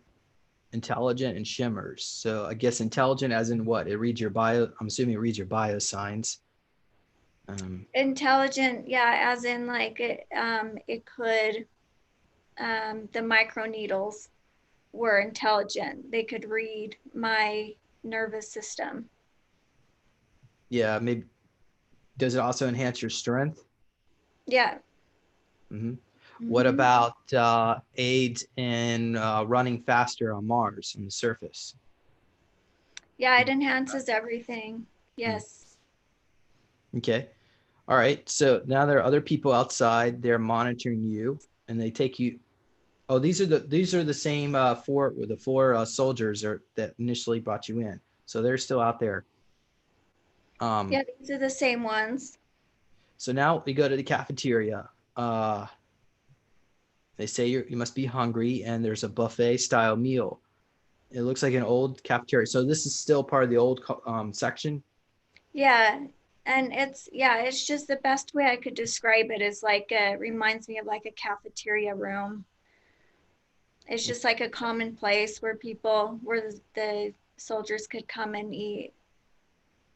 intelligent and shimmers. So I guess intelligent as in what? It reads your bio. I'm assuming it reads your bio signs. Um, Intelligent, yeah, as in like it could the micro needles were intelligent. They could read my nervous system. yeah, maybe. Does it also enhance your strength? Yeah. Hmm. What Hmm. about aids in running faster on Mars on the surface? Yeah, it enhances everything. Mm. Yes. Okay. All right. So now there are other people outside. They're monitoring you, and they take you. Oh, these are the same four soldiers that initially brought you in. So they're still out there. Um, Yeah, these are the same ones. so now we go to the cafeteria. They say you must be hungry, and there's a buffet style meal. It looks like an old cafeteria. So this is still part of the old section. Yeah. And it's just the best way I could describe it is like reminds me of like a cafeteria room. It's just like a common place where where the soldiers could come and eat.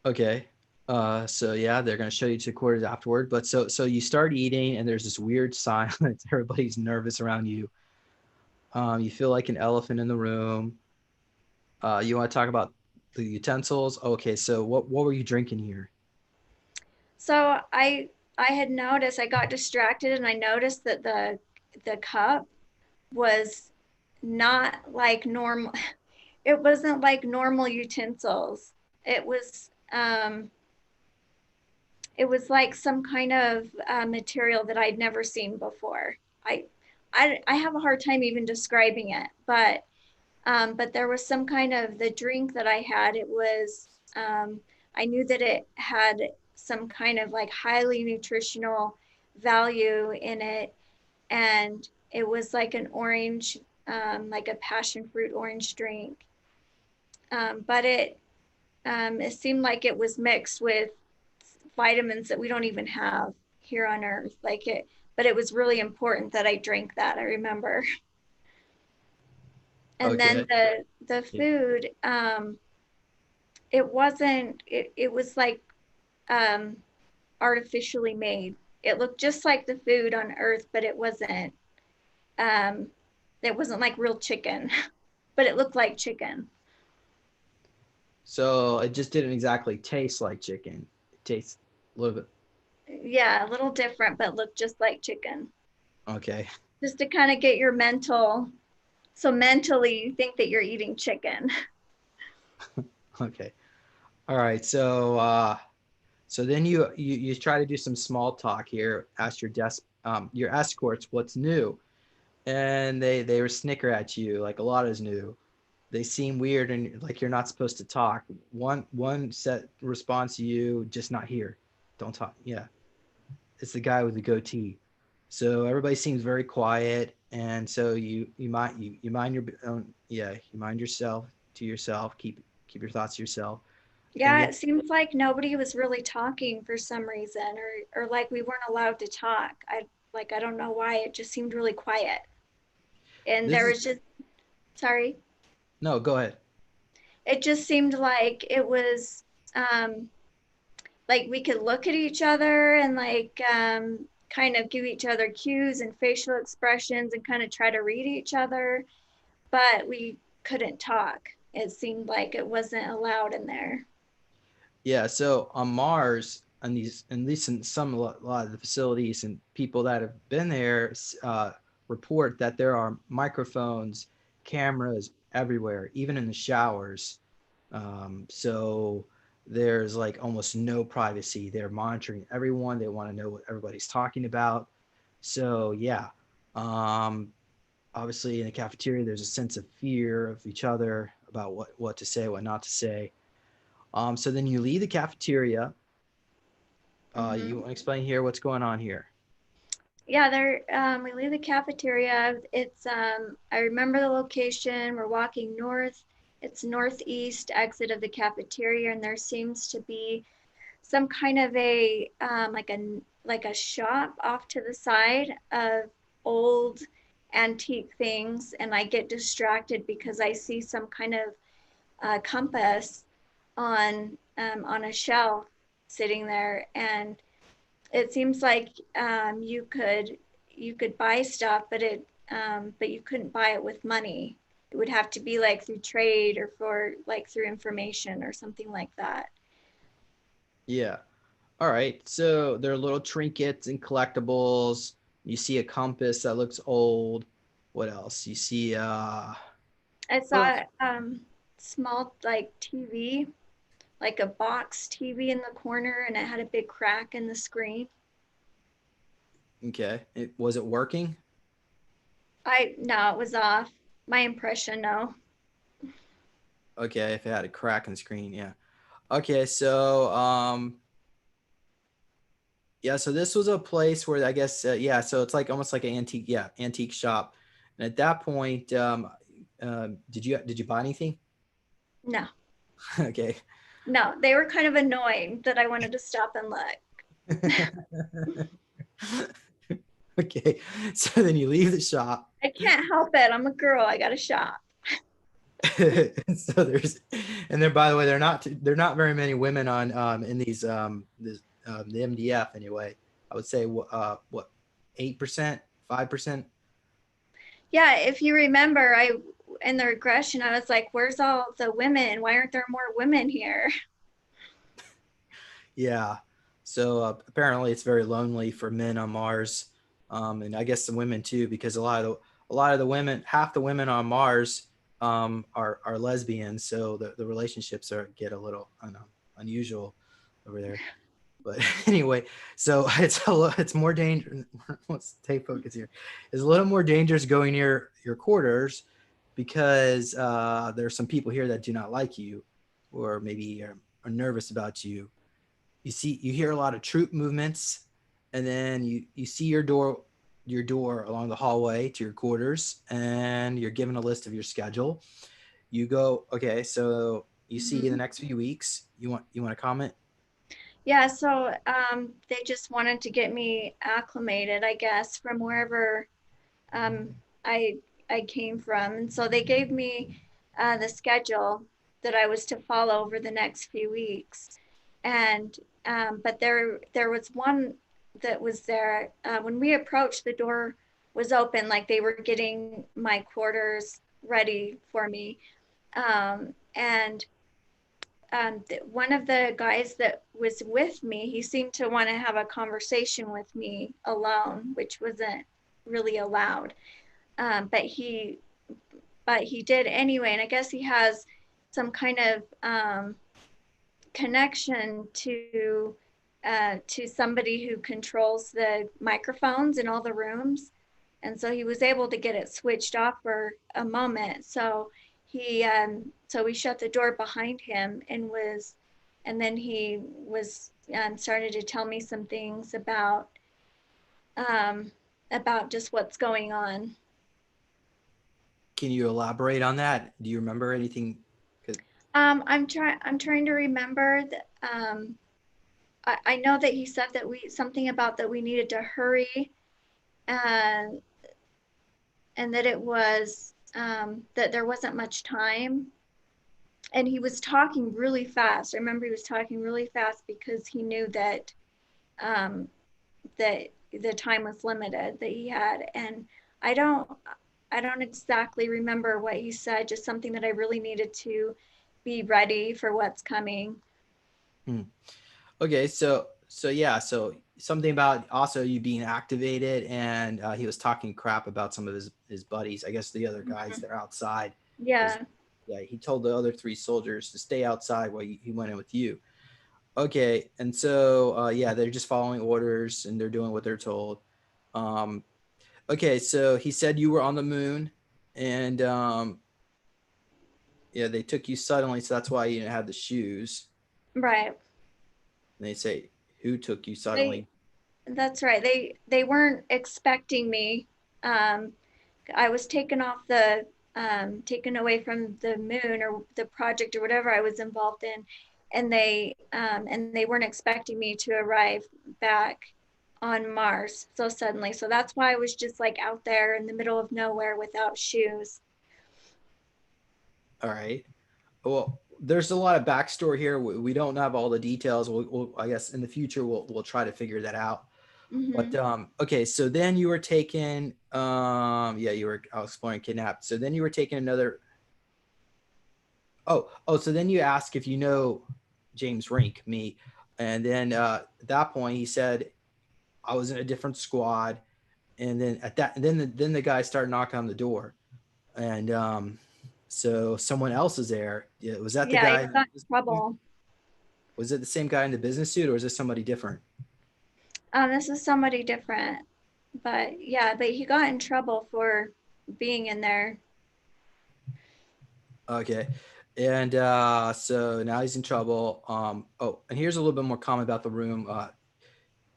Okay. So yeah, they're gonna show you to quarters afterward. But so you start eating, and there's this weird silence. Everybody's nervous around you. You feel like an elephant in the room. You want to talk about the utensils? Okay, so what were you drinking here? So I had noticed I got distracted and I noticed that the cup was not like normal. It wasn't like normal utensils. It was um it was like some kind of material that I'd never seen before. I, I have a hard time even describing it, but there was some kind of the drink that I had. It was I knew that it had some kind of like highly nutritional value in it, and it was like an orange, like a passion fruit orange drink. But it seemed like it was mixed with vitamins that we don't even have here on Earth. But it was really important that I drank that. I remember. And then Okay. the Yeah. food, it wasn't. It was like um, artificially made. It looked just like the food on Earth, but um, it wasn't like real chicken, but it looked like chicken. So it just didn't exactly taste like chicken. It tastes a little bit. Yeah, a little different, but looked just like chicken. Okay. Just to kind of get your so mentally you think that you're eating chicken. Okay. All right. So then you try to do some small talk here. Ask your escorts what's new, and they were snicker at you like a lot is new. They seem weird and like you're not supposed to talk. One set response to you, just not here. Don't talk. Yeah, it's the guy with the goatee. So everybody seems very quiet, and so you mind your own. Yeah, you mind yourself to yourself. Keep your thoughts to yourself, and Yeah, then it seems like nobody was really talking for some reason, or like we weren't allowed to talk. I don't know why. It just seemed really quiet. And this there is was just, sorry, no. Go ahead. it just seemed like it was um like we could look at each other and kind of give each other cues and facial expressions and kind of try to read each other, but we couldn't talk. It seemed like it wasn't allowed in there. Yeah, so on Mars, and at least in a lot of the facilities and people that have been there, report that there are microphones, cameras everywhere, even in the showers. So there's like almost no privacy. They're monitoring everyone. They want to know what everybody's talking about. So yeah, um, obviously in the cafeteria, there's a sense of fear of each other about what to say, what not to say. So then you leave the cafeteria. You Hmm. want to explain here what's going on here? Yeah, we leave the cafeteria. I remember the location. We're walking north. It's northeast exit of the cafeteria, and there seems to be some kind of like a shop off to the side of old antique things, and I get distracted because I see some kind of compass on a shelf sitting there, and it seems like you could buy stuff, but you couldn't buy it with money. It would have to be like through trade or for like through information or something like that. Yeah. All right. So there are little trinkets and collectibles. You see a compass that looks old. What else? You see I oh, saw small like TV, like a box TV in the corner, and it had a big crack in the screen. okay. Was it working? I No, it was off. My impression, no. Okay, if it had a crack in the screen, yeah. Okay, so yeah, so this was a place where I guess yeah, so it's like almost like an antique, yeah, antique shop. And at that point, did you buy anything? No, Okay. no, they were kind of annoying that I wanted to stop and look. Okay. So then you leave the shop. I can't help it. I'm a girl. I gotta shop. So there's, and there, by the way, they're not very many women on in these the MDF anyway. I would say what 8%, 5%. Yeah, if you remember, I in the regression, I was like, "Where's all the women? Why aren't there more women here?" Yeah. So apparently it's very lonely for men on Mars, and I guess the women too, because a lot of the women, half the women on Mars, are lesbians. So the relationships get a little, I don't know, unusual over there. But anyway, so it's more dangerous. Let's stay focused here. It's a little more dangerous going near your quarters because there's some people here that do not like you, or maybe are nervous about you. You hear a lot of troop movements, and then you see your door along the hallway to your quarters, and you're given a list of your schedule. You go, okay, so you see the Hmm. next few weeks. You want to comment? Yeah, so they just wanted to get me acclimated, I guess, from wherever um, I I came from, and so they gave me the schedule that I was to follow over the next few weeks. And but there was one. that was there. When we approached, the door was open, like they were getting my quarters ready for me. And one of the guys that was with me, he seemed to want to have a conversation with me alone, which wasn't really allowed. But he did anyway, and I guess he has some kind of connection to somebody who controls the microphones in all the rooms, and so he was able to get it switched off for a moment. So we shut the door behind him and then he was started to tell me some things about just what's going on. Can you elaborate on that? Do you remember anything? I'm trying to remember that. I know that he said that something about that we needed to hurry, and that it was that there wasn't much time, and he was talking really fast. I remember he was talking really fast because he knew that that the time was limited that he had, and I don't I don't exactly remember what he said, just something that I really needed to be ready for what's coming. Okay, so yeah, so something about also you being activated, and he was talking crap about some of his buddies. I guess the other guys that are outside. Yeah. Yeah, he told the other 3 soldiers to stay outside while he went in with you. Okay, and so yeah, they're just following orders and they're doing what they're told. Okay, so he said you were on the moon, and yeah, they took you suddenly, so that's why you didn't have the shoes. Right. And they say, who took you They suddenly? That's right. They weren't expecting me. I was taken away from the moon or the project or whatever I was involved in, and they weren't expecting me to arrive back on Mars so suddenly. So that's why I was just like out there in the middle of nowhere without shoes. All right. Well, there's a lot of backstory here. We don't have all the details. I guess in the future we'll try to figure that out. But Mm-hmm. okay, so then you were taken. Yeah, you were. I'll explain kidnapped. So then you were taken another. Oh, so then you ask if you know James Rink, me, and then at that point he said I was in a different squad, and then then the guy started knocking on the door, and so someone else is there. Yeah, was that the Yeah, I guy? got in trouble. Was it the same guy in the business suit, or is this somebody different? This is somebody different, but yeah, but he got in trouble for being in there. Okay. And so now he's in trouble. Oh, and here's a little bit more comment about the room.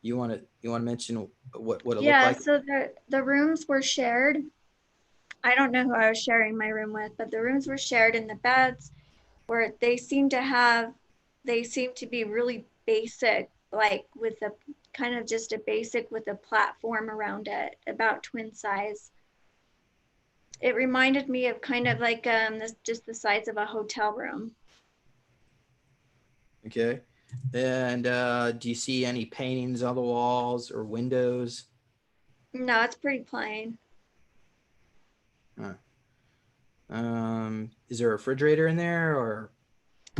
You want to mention what it looked Yeah, like? so the rooms were shared. I don't know who I was sharing my room with, but the rooms were shared, and the beds were they seem to be really basic, like with a kind of just a basic with a platform around it, about twin size. It reminded me of kind of like this just the size of a hotel room. Okay. And do you see any paintings on the walls or windows? No, it's pretty plain. Uh, is there a refrigerator in there or?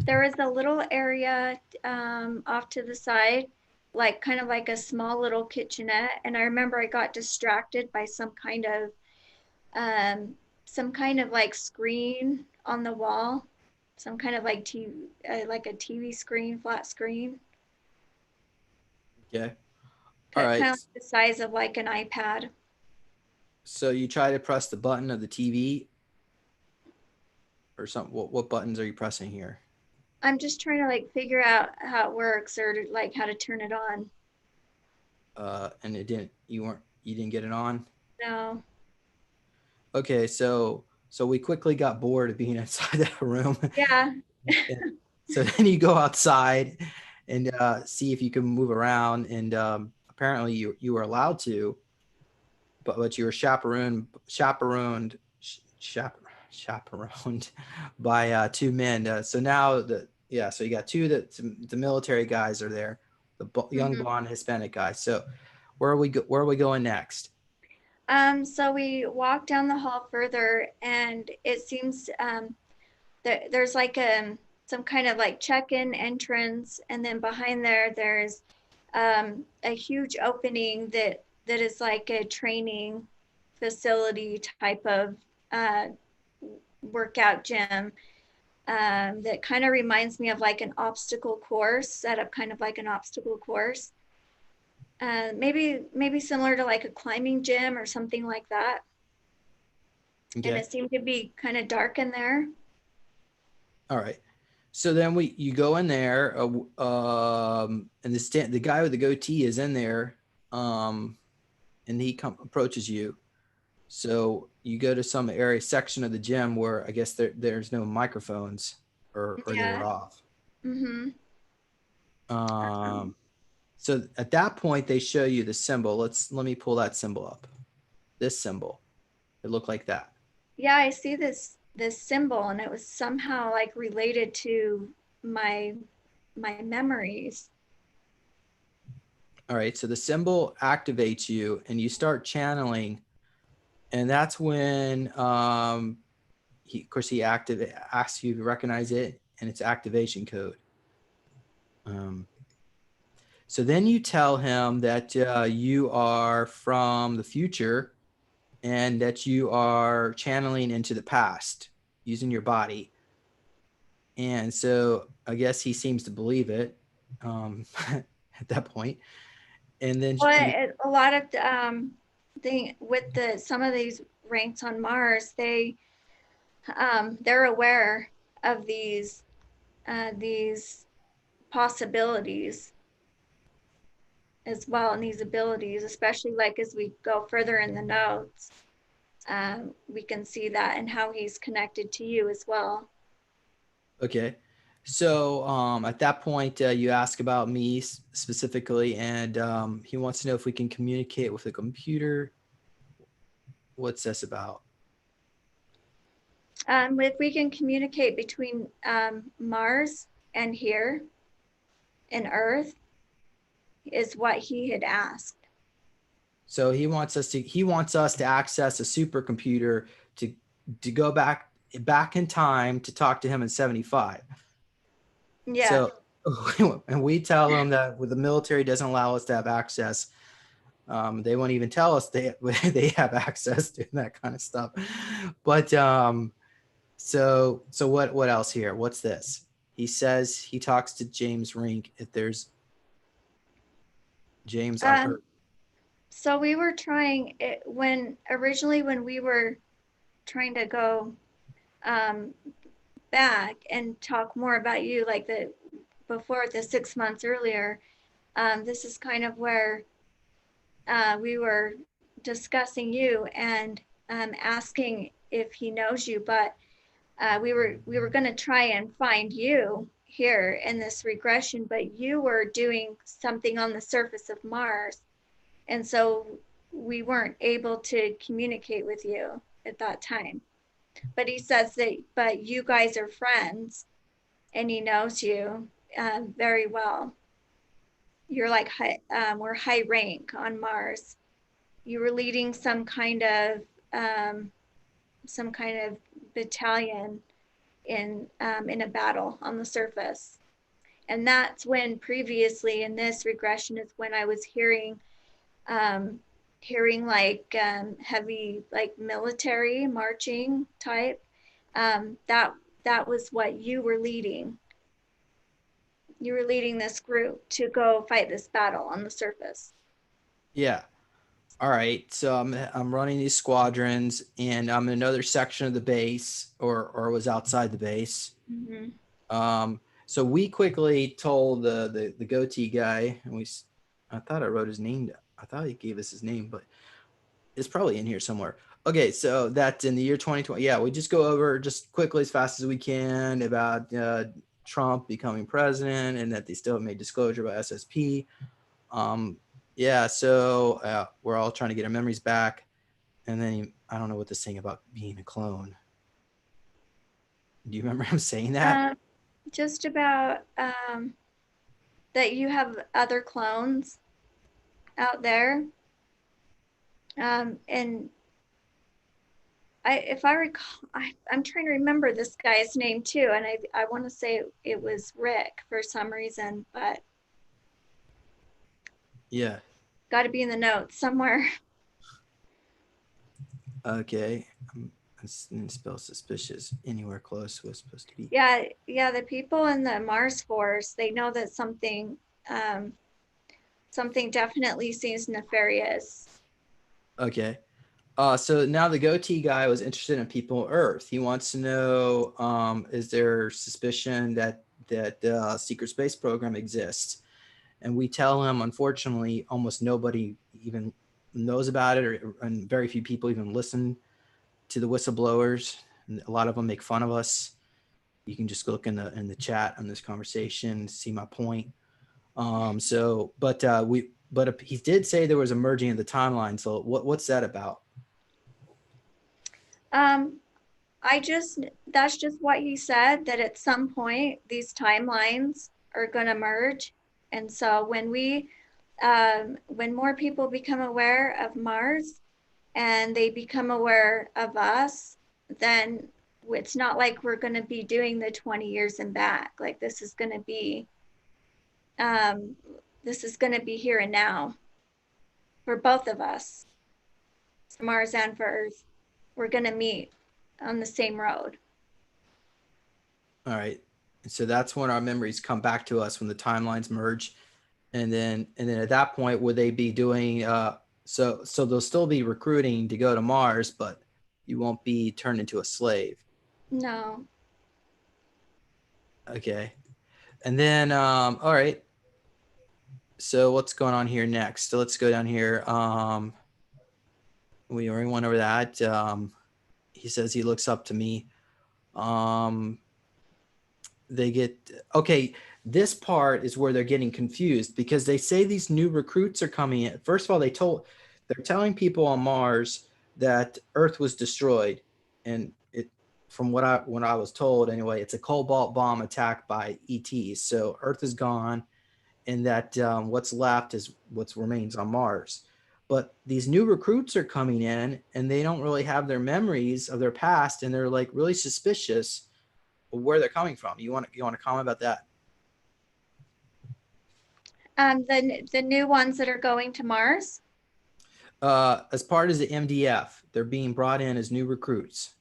There is a little area off to the side, like kind of like a small little kitchenette. And I remember I got distracted by some kind of like screen on the wall, some kind of like TV, like a TV screen, flat screen, Okay. All kind right. of like the size of like an iPad. So you try to press the button of the TV or something. What buttons are you pressing here? I'm just trying to like figure out how it works or like how to turn it on. And it didn't. You didn't get it on. No. Okay, so we quickly got bored of being inside that room. Yeah. And so then you go outside and see if you can move around. And apparently you were allowed to, but you were chaperoned by 2 men. So now so you got 2 the military guys are there, the young Mhm. blonde Hispanic guy. So where are we going next? So we walk down the hall further, and it seems that there's like some kind of like check-in entrance, and then behind there's a huge opening that is like a training facility type of uh, workout gym, that kind of reminds me of like an obstacle course, set up kind of like an obstacle course. Maybe similar to like a climbing gym or something like that. And Okay. it seemed to be kind of dark in there. All right. So then you go in there, and the guy with the goatee is in there, and he approaches you. So you go to some area section of the gym where I guess there's no microphones, or they were Yeah. off. Mm-hmm. Um, so at that point they show you the symbol. Let me pull that symbol up. This symbol. It looked like that. Yeah, I see this symbol, and it was somehow like related to my my memories. All right. So the symbol activates you and you start channeling. And that's when he asks you to recognize it, and it's activation code. So then you tell him that you are from the future and that you are channeling into the past using your body. And so I guess he seems to believe it at that point. And then Well, a lot of thing with the some of these ranks on Mars, they're aware of these possibilities as well, and these abilities, especially like as we go further in the notes, we can see that and how he's connected to you as well. okay. So at that point, you ask about me specifically, and he wants to know if we can communicate with the computer. What's this about? If we can communicate between Mars and here and Earth, is what he had asked. So he wants us to access a supercomputer to go back in time to talk to him in 75. Yeah. So and we tell him that the military doesn't allow us to have access. They won't even tell us they have access to that kind of stuff. But so what else here? What's this? He says he talks to James Rink. If there's James on Um, Earth. so we were trying it when we were trying to go um, back and talk more about you, like the before the 6 months earlier. This is kind of where we were discussing you and asking if he knows you, but we were going to try and find you here in this regression, but you were doing something on the surface of Mars, and so we weren't able to communicate with you at that time. But he says that, but you guys are friends, and he knows you very well. You're like we're high rank on Mars. You were leading um, some kind of battalion in a battle on the surface. And that's when previously in this regression is when I was um, hearing like heavy like military marching type. That was what you were leading. You were leading this group to go fight this battle on the surface. Yeah. All right. So I'm running these squadrons, and I'm in another section of the base, or was outside the base. Mm-hmm. So we quickly told the goatee guy, and I thought I wrote his name down. I thought he gave us his name, but it's probably in here somewhere. Okay, so that's in the year 2020. Yeah, we just go over just quickly as fast as we can about Trump becoming president, and that they still haven't made disclosure about SSP. Yeah, so we're all trying to get our memories back, and then I don't know what this thing about being a clone. Do you remember him saying that? Um, just about that you have other clones. out there. And if I recall, I'm trying to remember this guy's name too, and I want to say it was Rick for some reason, but Yeah. got to be in the notes somewhere. Okay. I didn't spell suspicious anywhere close was supposed to be. Yeah, yeah, the people in the Mars Force, they know that um, something definitely seems nefarious. Okay. So now the goatee guy was interested in people on Earth. He wants to know, is there suspicion that secret space program exists? And we tell him, unfortunately, almost nobody even knows about it, and very few people even listen to the whistleblowers. And a lot of them make fun of us. You can just look in the chat on this conversation, see my point. But he did say there was a merging of the timeline. So what's that about? Um, that's just what he said, that at some point these timelines are going to merge. And so when more people become aware of Mars and they become aware of us, then it's not like we're going to be doing the 20 years and back. Like um, this is going to be here and now for both of us, for Mars and for Earth. We're going to meet on the same road. All right. And so that's when our memories come back to us when the timelines merge. And then at that point, would they be doing so they'll still be recruiting to go to Mars, but you won't be turned into a slave. No. Okay. And then all right. So what's going on here next? So let's go down here. We already went over that. He says he looks up to me. They get okay. This part is where they're getting confused because they say these new recruits are coming in. First of all, they're telling people on Mars that Earth was destroyed, and it, from what I was told anyway, it's a cobalt bomb attack by ETs. So Earth is gone, and that what's left is what remains on Mars. But these new recruits are coming in, and they don't really have their memories of their past, and they're like really suspicious where they're coming from. You want to comment about that? The new ones that are going to Mars. As part of the MDF, they're being brought in as new recruits.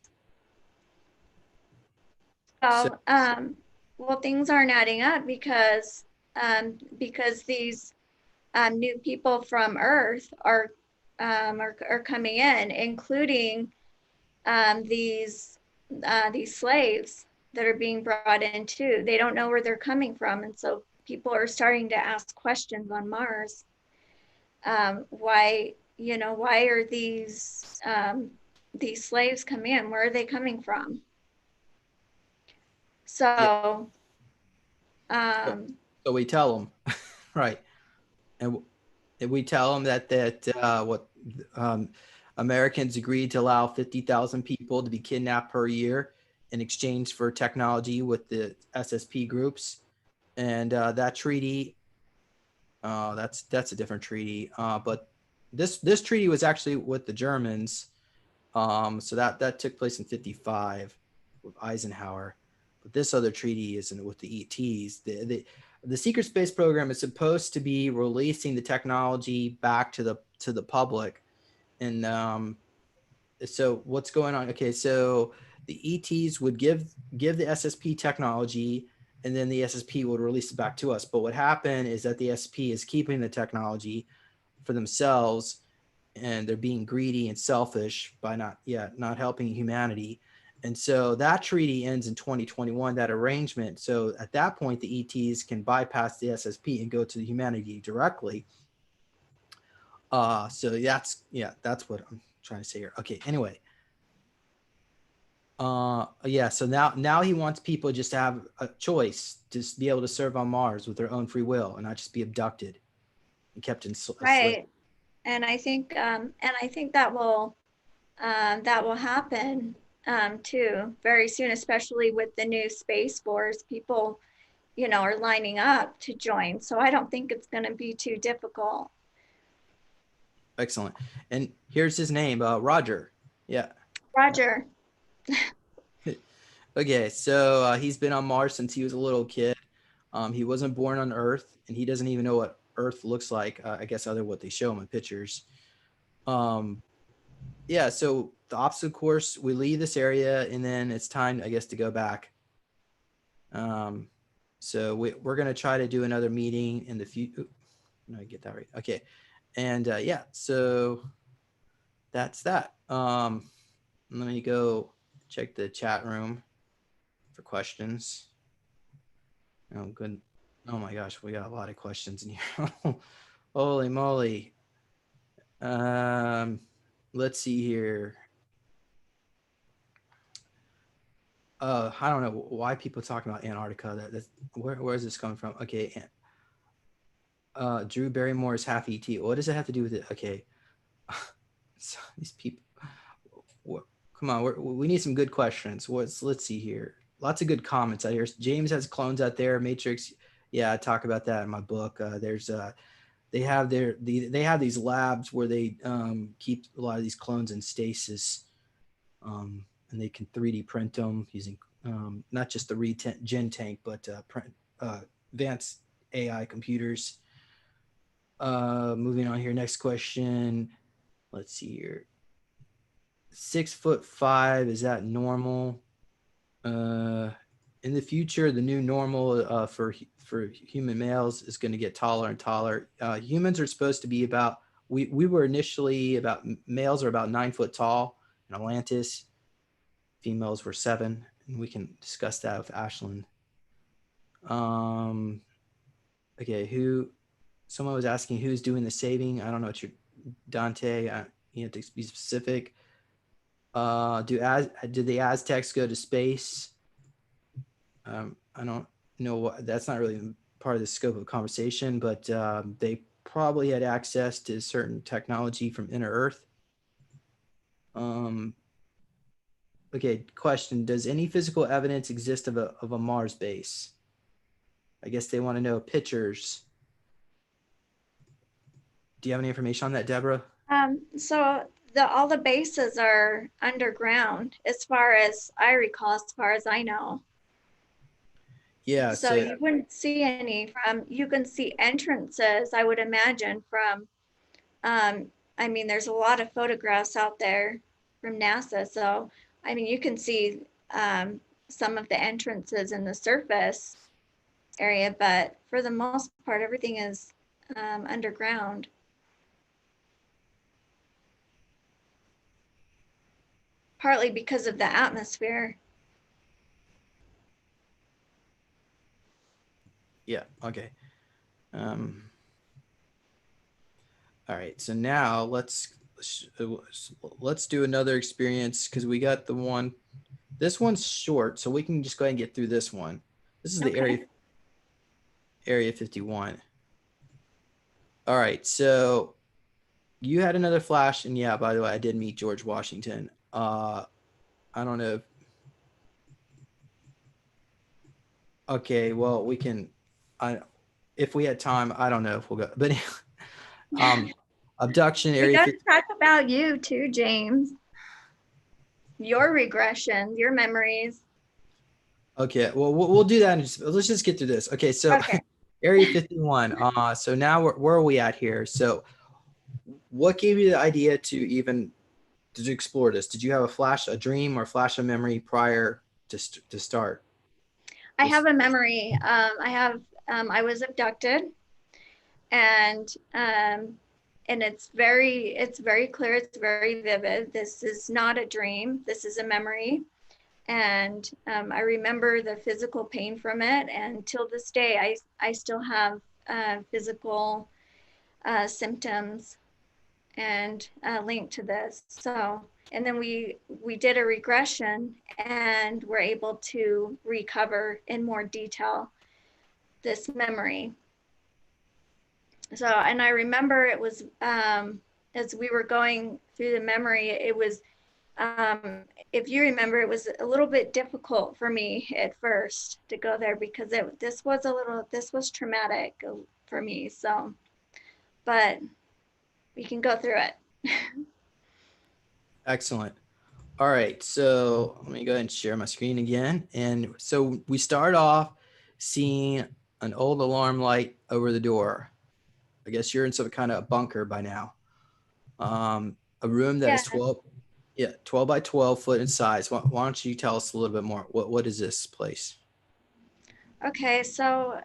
So, well, things aren't adding up because these new people from Earth are coming in, including these slaves that are being brought in too. They don't know where they're coming from, and so people are starting to ask questions on Mars. Why are these slaves come in? Where are they coming from? So, so we tell them, right, and we tell them that Americans agreed to allow 50,000 people to be kidnapped per year in exchange for technology with the SSP groups, and that treaty, that's a different treaty, but this treaty was actually with the Germans. So that took place in 55 with Eisenhower. But this other treaty isn't with the ETs. The secret space program is supposed to be releasing the technology back to the public. And so what's going on? Okay, so the ETs would give the SSP technology, and then the SSP would release it back to us. But what happened is that the SSP is keeping the technology for themselves, and they're being greedy and selfish by not helping humanity. And so that treaty ends in 2021, that arrangement. So at that point, the ETs can bypass the SSP and go to the humanity directly. So that's what I'm trying to say here. Okay, anyway. So now he wants people just to have a choice, to be able to serve on Mars with their own free will and not just be abducted and kept in right. And I think that will happen too very soon, especially with the new Space Force. People, are lining up to join. So I don't think it's going to be too difficult. Excellent. And here's his name, Roger. Yeah. Roger. Okay, so he's been on Mars since he was a little kid. He wasn't born on Earth, and he doesn't even know what Earth looks like. I guess other what they show him in pictures. Um, yeah. So the obstacle course, we leave this area, and then it's time, I guess, to go back. So we're gonna try to do another meeting in the future. No, I get that right. Okay, and yeah. So that's that. Let me go check the chat room for questions. Oh, good. Oh my gosh, we got a lot of questions in here. Holy moly. Let's see here. I don't know why people talking about Antarctica. Where is this coming from? Okay. Drew Barrymore's half ET. What does it have to do with it? Okay. So these people. Come on, we need some good questions. Let's see here. Lots of good comments out here. James has clones out there. Matrix. Yeah, I talk about that in my book. They have they have these labs where they keep a lot of these clones in stasis, and they can 3D print them using not just the regen tank, but advanced AI computers. Moving on here. Next question. Let's see here. 6'5", is that normal? In the future, the new normal for human males is going to get taller and taller. Humans are supposed to be about, we were initially about, males are about 9 foot tall in Atlantis. Females were 7, and we can discuss that with Ashland. Okay, someone was asking who's doing the saving. I don't know what you're, Dante, you have to be specific. Did the Aztecs go to space? I don't know what, that's not really part of the scope of the conversation, but they probably had access to certain technology from inner Earth. Okay, question: does any physical evidence exist of a Mars base? I guess they want to know pictures. Do you have any information on that, Deborah? So all the bases are underground, as far as I recall, as far as I know. Yeah. So you wouldn't see any from. You can see entrances, I would imagine, from. I mean, there's a lot of photographs out there from NASA, so I mean, you can see some of the entrances in the surface area, but for the most part, everything is underground. Partly because of the atmosphere. Yeah. Okay. All right. So now let's do another experience, because we got the one. This one's short, so we can just go ahead and get through this one. This is the Area 51. All right. So you had another flash, and yeah, by the way, I did meet George Washington. I don't know. Okay, well, we can. If we had time, I don't know if we'll go, but abduction We area. got to talk about you too, James. Your regression, your memories. Okay, well, we'll do that. Let's just get through this. Okay, so Area 51. So now where are we at here? So what gave you the idea to even explore this? Did you have a dream or flash of memory prior to start? I have a memory. I was abducted, and it's very clear. It's very vivid. This is not a dream. This is a memory. And I remember the physical pain from it. And till this day, I still have physical symptoms and linked to this. So, and then we did a regression and were able to recover in more detail this memory. So, and I remember it was, as we were going through the memory, it was, if you remember, it was a little bit difficult for me at first to go there, because this was traumatic for me. So, but go through it. Excellent. All right, so let me go ahead and share my screen again. And so we start off seeing an old alarm light over the door. I guess you're in some kind of bunker by now. A room that is 12 by 12 foot in size. Why don't you tell us a little bit more? What is this place? Okay, so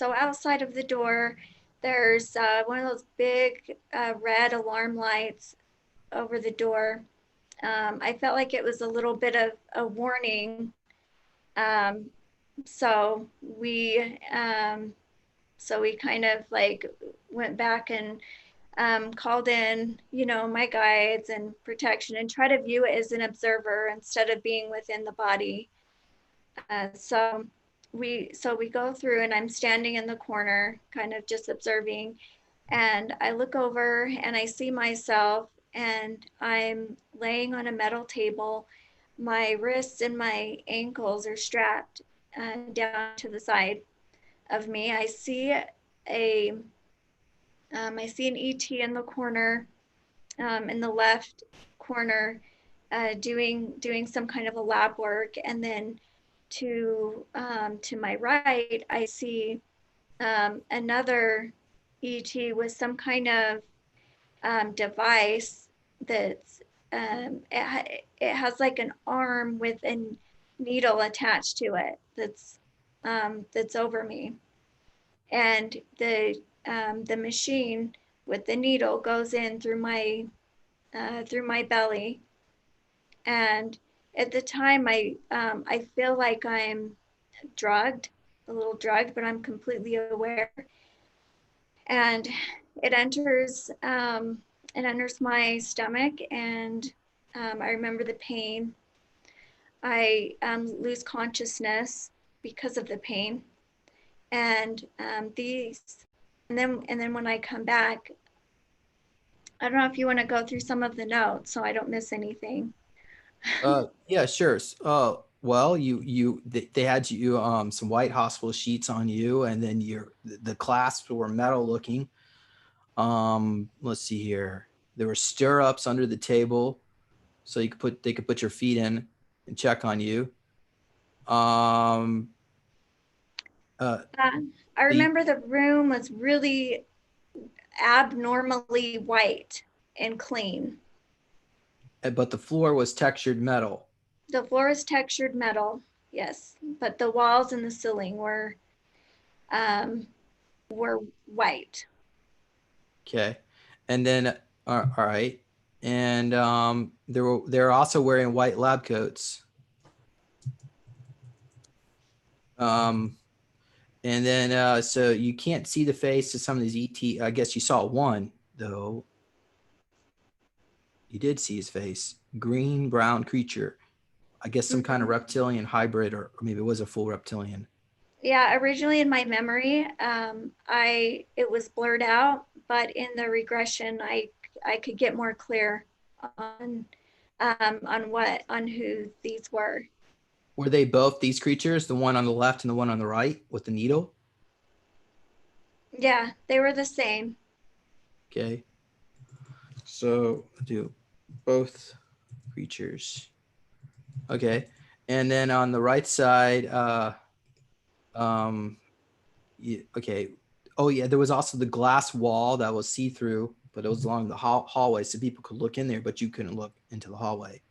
outside of the door, there's one of those big red alarm lights over the door. I felt like it was a little bit of a warning. Um, so we kind of like went back and called in, my guides and protection, and try to view it as an observer instead of being within the body. So we go through, and I'm standing in the corner, kind of just observing, and I look over and I see myself, and I'm laying on a metal table. My wrists and my ankles are strapped down to the side of me. I see an ET in the corner, in the left corner, doing some kind of a lab work, and then to my right, I see another ET with some kind of device that's it has like an arm with a needle attached to it that's over me, and the machine with the needle goes in through my belly, and at the time I feel like I'm drugged, a little drugged, but I'm completely aware, and it enters my stomach, and I remember the pain. I lose consciousness because of the pain, and then when I come back, I don't know if you want to go through some of the notes so I don't miss anything. Yeah, sure. Well, they had you some white hospital sheets on you, and then the clasps were metal looking. Let's see here. There were stirrups under the table, so they could put your feet in and check on you. I remember the room was really abnormally white and clean. But the floor was textured metal. The floor is textured metal, yes, but the walls and the ceiling um, were white. Okay, and then all right, and they're also wearing white lab coats. And then so you can't see the face of some of these ET. I guess you saw one though. You did see his face. Green brown creature. I guess some kind of reptilian hybrid, or maybe it was a full reptilian. Yeah, originally in my memory, it was blurred out, but in the regression, I could get more clear on who these were. Were they both these creatures, the one on the left and the one on the right with the needle? Yeah, they were the same. Okay. So do both creatures. Okay. And then on the right side, okay. Oh yeah, there was also the glass wall that was see-through, but it was along the hallway, so people could look in there, but you couldn't look into the hallway.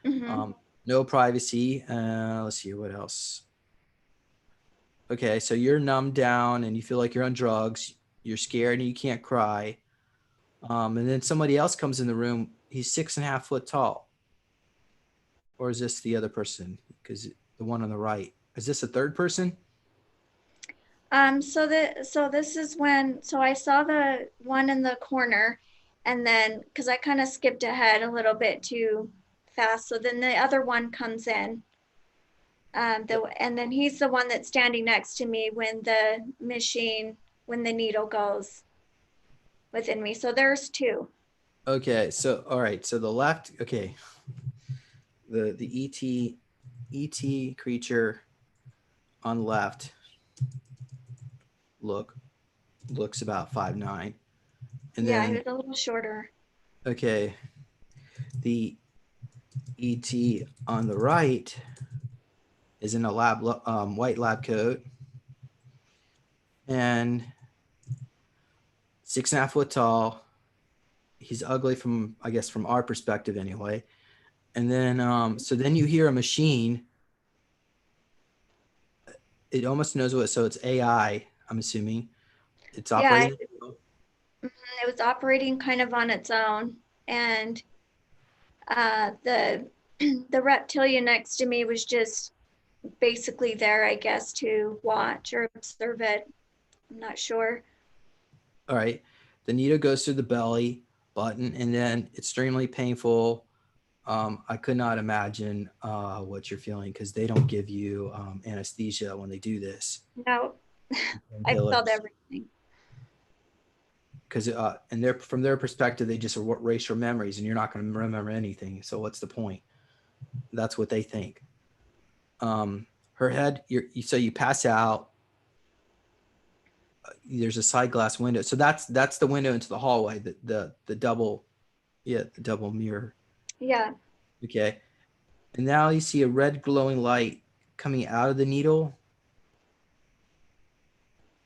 Mm-hmm. No privacy. Let's see what else. Okay, so you're numbed down and you feel like you're on drugs. You're scared and you can't cry. And then somebody else comes in the room. He's 6.5 foot tall. Or is this the other person? Because the one on the right. Is this a third person? So this is when, I saw the one in the corner, and then because I kind of skipped ahead a little bit too fast, so then the other one comes in. And then he's the one that's standing next to me when the needle goes within me. So there's two. Okay, so all right, so the left, okay. The ET creature on the left looks about 5'9". And Yeah, he then, was a little shorter. okay, the ET on the right is in a white lab coat and 6.5 foot tall. He's ugly from, I guess, from our perspective anyway. And then, so then you hear a machine. It almost knows what, so it's AI, I'm assuming. It's Yeah, operating. it was operating kind of on its own, and the the reptilian next to me was just basically there, I guess, to watch or observe it. I'm not sure. All right. The needle goes through the belly button and then extremely painful. I could not imagine what you're feeling because they don't give you anesthesia when they do this. No, I felt everything. Because and they're from their perspective, they just erase your memories and you're not going to remember anything. So what's the point? That's what they think. Her head, so you pass out. There's a side glass window, so that's the window into the hallway. The double, yeah, the double mirror. Yeah. Okay, and now you see a red glowing light coming out of the needle.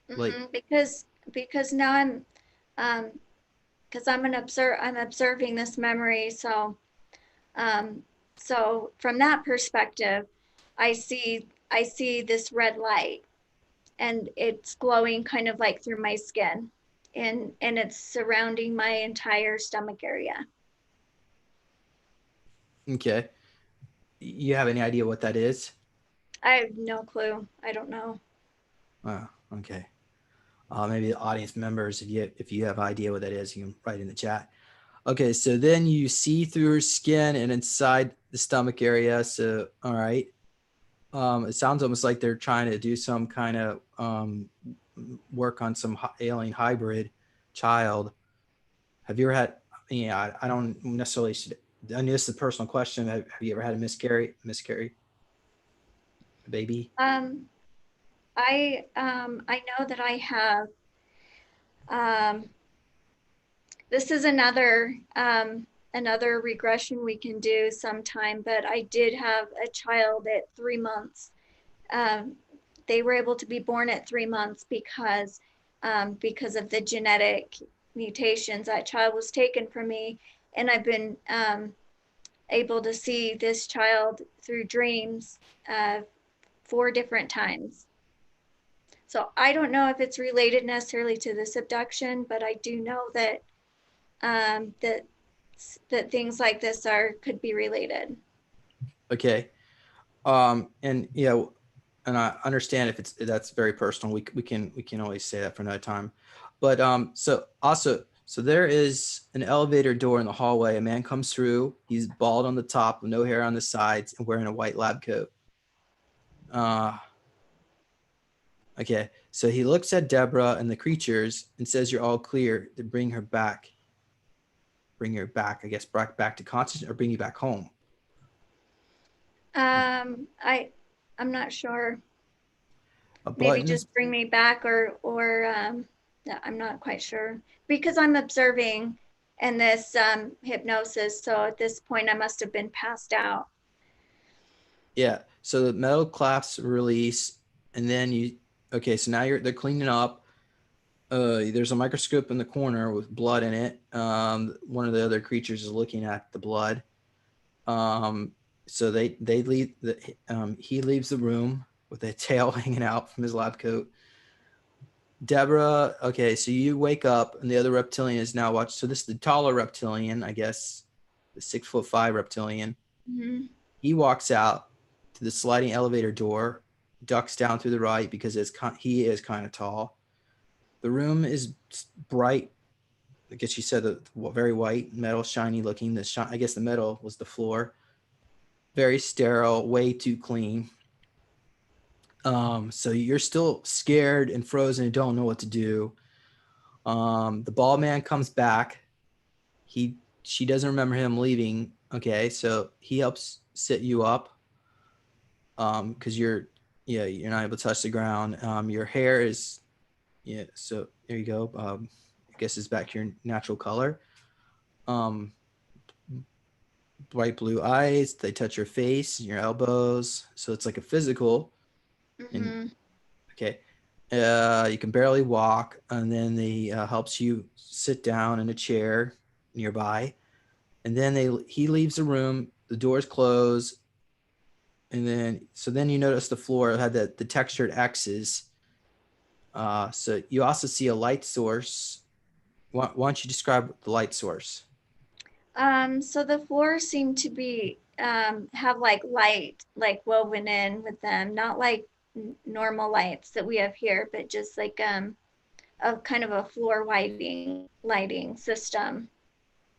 Like, Because now um because I'm observing this memory, so um so from that perspective, I see this red light, and it's glowing kind of like through my skin, and it's surrounding my entire stomach area. okay, you have any idea what that is? I have no clue. I don't know. Oh, okay. Maybe the audience members, if you have idea what that is, you can write in the chat. Okay, so then you see through her skin and inside the stomach area. So, all right. It sounds almost like they're trying to do some kind of work on some alien hybrid child. Have you ever had? Yeah, I don't necessarily. I know this is a personal question. Have you ever had a miscarry? A baby? Um, I know that I have. Um, this is another regression we can do sometime. But I did have a child at 3 months. Um, they were able to be born at 3 months because of the genetic mutations. That child was taken from me, and I've been able to see this child through dreams 4 different times. So I don't know if it's related necessarily to this abduction, but I do know that um, that that things like this could be related. Okay. And yeah, and I understand if that's very personal. We can always say that for another time. But so also, so there is an elevator door in the hallway. A man comes through. He's bald on the top, with no hair on the sides, and wearing a white lab coat. Okay, so he looks at Debra and the creatures and says, "You're all clear to bring her back. Bring her back. I guess back to consciousness, or bring you back home." I I'm not sure. A Maybe button is, just bring me back, or yeah, I'm not quite sure because I'm observing in this hypnosis. So at this point, I must have been passed out. yeah. So the metal clasps release, and then okay, so now they're cleaning up. There's a microscope in the corner with blood in it. One of the other creatures is looking at the blood. So they leave. He leaves the room with a tail hanging out from his lab coat. Debra, okay, so you wake up and the other reptilian is now watching. So this is the taller reptilian, I guess, the 6'5" reptilian. Mm-hmm. He walks out to the sliding elevator door, ducks down through the right because he is kind of tall. The room is bright. I guess you said very white, metal, shiny looking. I guess the metal was the floor. Very sterile, way too clean. So you're still scared and frozen and don't know what to do. The bald man comes back. She doesn't remember him leaving. Okay, so he helps sit you up. Because you're not able to touch the ground. Your hair is, yeah. So there you go. I guess is back to your natural color. Bright blue eyes. They touch your face and your elbows. So it's like a physical. And Mm-hmm. okay. You can barely walk, and then they helps you sit down in a chair nearby, and then he leaves the room. The doors close, and then you notice the floor had the textured X's. So you also see a light source. Why don't you describe the light source? So the floors seem to be have like light like woven in with them, not like normal lights that we have here, but just like a kind of a floor lighting system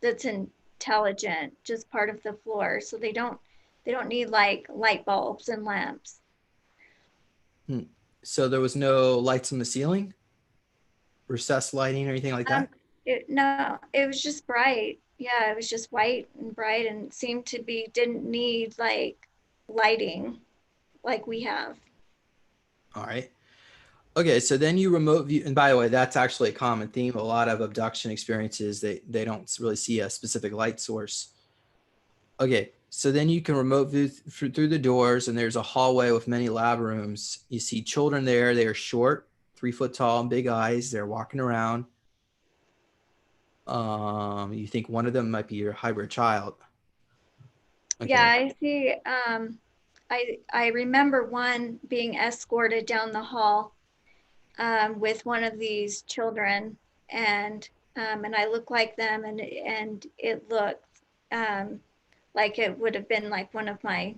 that's intelligent, just part of the floor. So they don't need like light bulbs and lamps. So there was no lights in the ceiling, recessed lighting, or anything like Um, that? no, it was just bright. Yeah, it was just white and bright and seemed to be didn't need like lighting like we have. All right. Okay, so then you remote view, and by the way, that's actually a common theme. A lot of abduction experiences, they don't really see a specific light source. Okay, so then you can remote view through the doors, and there's a hallway with many lab rooms. You see children there. They are short, 3 foot tall, and big eyes. They're walking around. You think one of them might be your hybrid child. Yeah, Okay. I see. I remember one being escorted down the hall with one of these children, and I look like them, and it looked um, like it would have been like one of my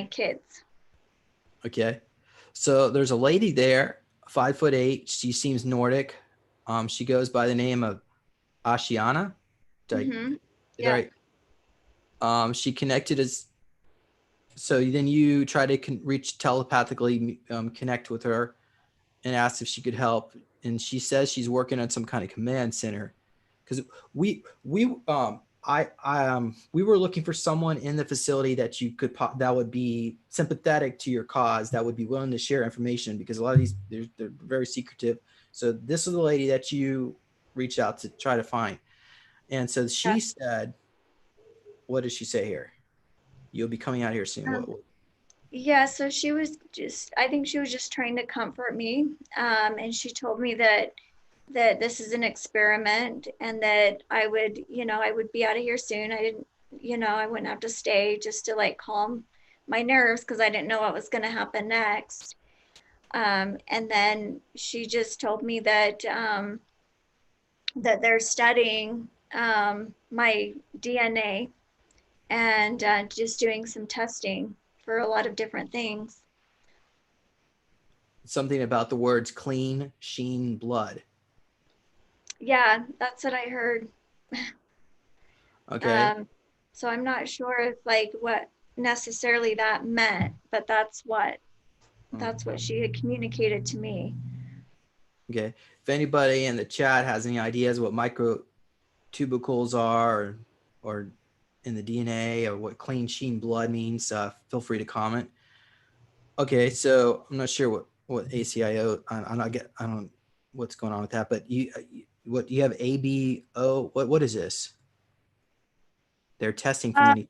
kids. Okay. So there's a lady there, 5'8". She seems Nordic. She goes by the name of Ashiana. Did I Mm-hmm. get it Yeah. right? She connected as so then you try to reach telepathically, connect with her and ask if she could help. And she says she's working on some kind of command center because we were looking for someone in the facility that you could that would be sympathetic to your cause, that would be willing to share information, because a lot of these they're very secretive. So this is the lady that you reached out to try to find. And so Yeah. she said, what did she say here? You'll be coming out here soon. Um, yeah, so I think she was just trying to comfort me. And she told me that this is an experiment and that I would be out of here soon. I wouldn't have to stay just to like calm my nerves because I didn't know what was going to happen next. And then she just told me that they're studying my DNA and just doing some testing for a lot of different things. Something about the words clean sheen blood. Yeah, that's what I heard. Okay. Um, so I'm not sure if like what necessarily that meant, but that's what she had communicated to me. Okay. If anybody in the chat has any ideas what microtubules are, or in the DNA, or what clean sheen blood means, feel free to comment. Okay. So I'm not sure what ACIO, I don't what's going on with that, but you have ABO, what is this? They're testing for Uh, many.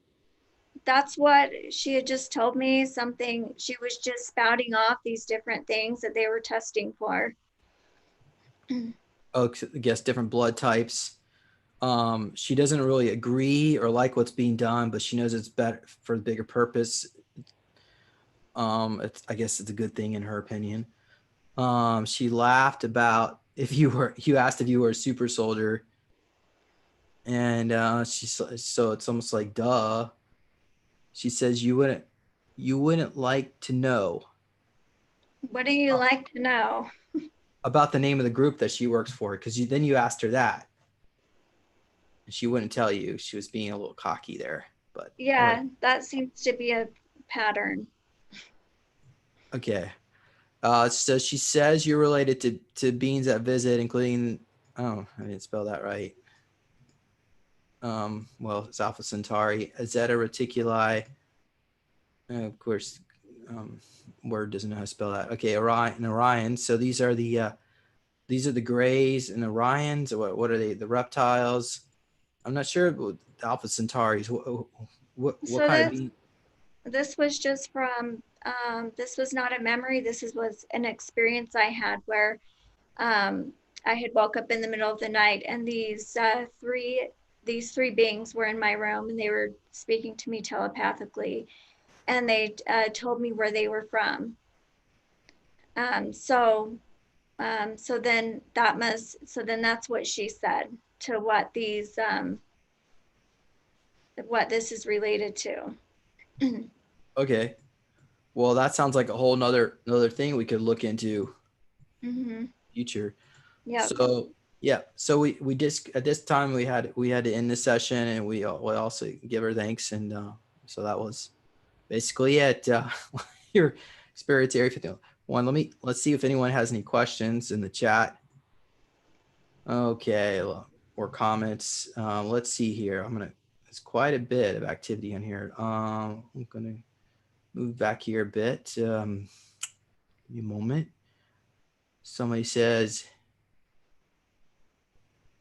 that's what she had just told me. Something she was just spouting off these different things that they were testing for. Oh, I guess different blood types. She doesn't really agree or like what's being done, but she knows it's better for the bigger purpose. I guess it's a good thing in her opinion. She laughed about you asked if you were a super soldier, and so it's almost like duh. She says you wouldn't like to know What do you like to know? about the name of the group that she works for, because then you asked her that, and she wouldn't tell you. She was being a little cocky there, but what? Yeah, that seems to be a pattern. Okay. So she says you're related to beings that visit, including, oh, I didn't spell that right. Well, it's Alpha Centauri, Zeta Reticuli. Of course, Word doesn't know how to spell that. Okay, Orion. So these are the these are the Greys and Orions, or what are they? The reptiles? I'm not sure. The Alpha Centauris. What So kind of being? this was just from, this was not a memory. Was an experience I had where I had woke up in the middle of the night, and these three beings were in my room, and they were speaking to me telepathically, and they told me where they were from. Um, so so then that's what she said to what this is related to. Okay. Well, that sounds like a whole another thing we could look into Mm-hmm. future. Yep. So yeah, so we just at this time we had to end the session, and we also give her thanks, and so that was basically it. Your Spirit Area 51. Let's see if anyone has any questions in the chat. Okay, or comments. Let's see here. There's quite a bit of activity in here. I'm gonna move back here a bit. Give me a moment. Somebody says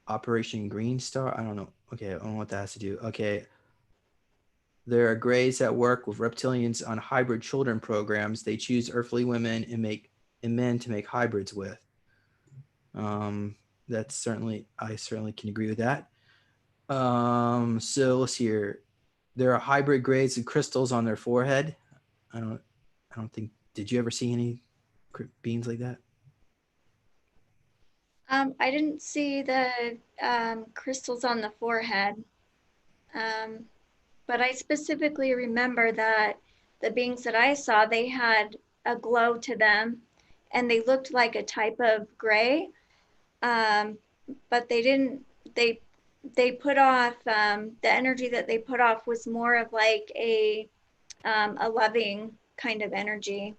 Operation Green Star. I don't know. Okay, I don't know what that has to do. Okay. There are Greys that work with reptilians on hybrid children programs. They choose earthly women and men to make hybrids with. That's I certainly can agree with that. So let's see here. There are hybrid Greys and crystals on their forehead. I don't think. Did you ever see any beings like that? I didn't see the crystals on the forehead, um, but I specifically remember that the beings that I saw, they had a glow to them, and they looked like a type of gray, um, but they didn't. They put off the energy that they put off was more of like a loving kind of energy.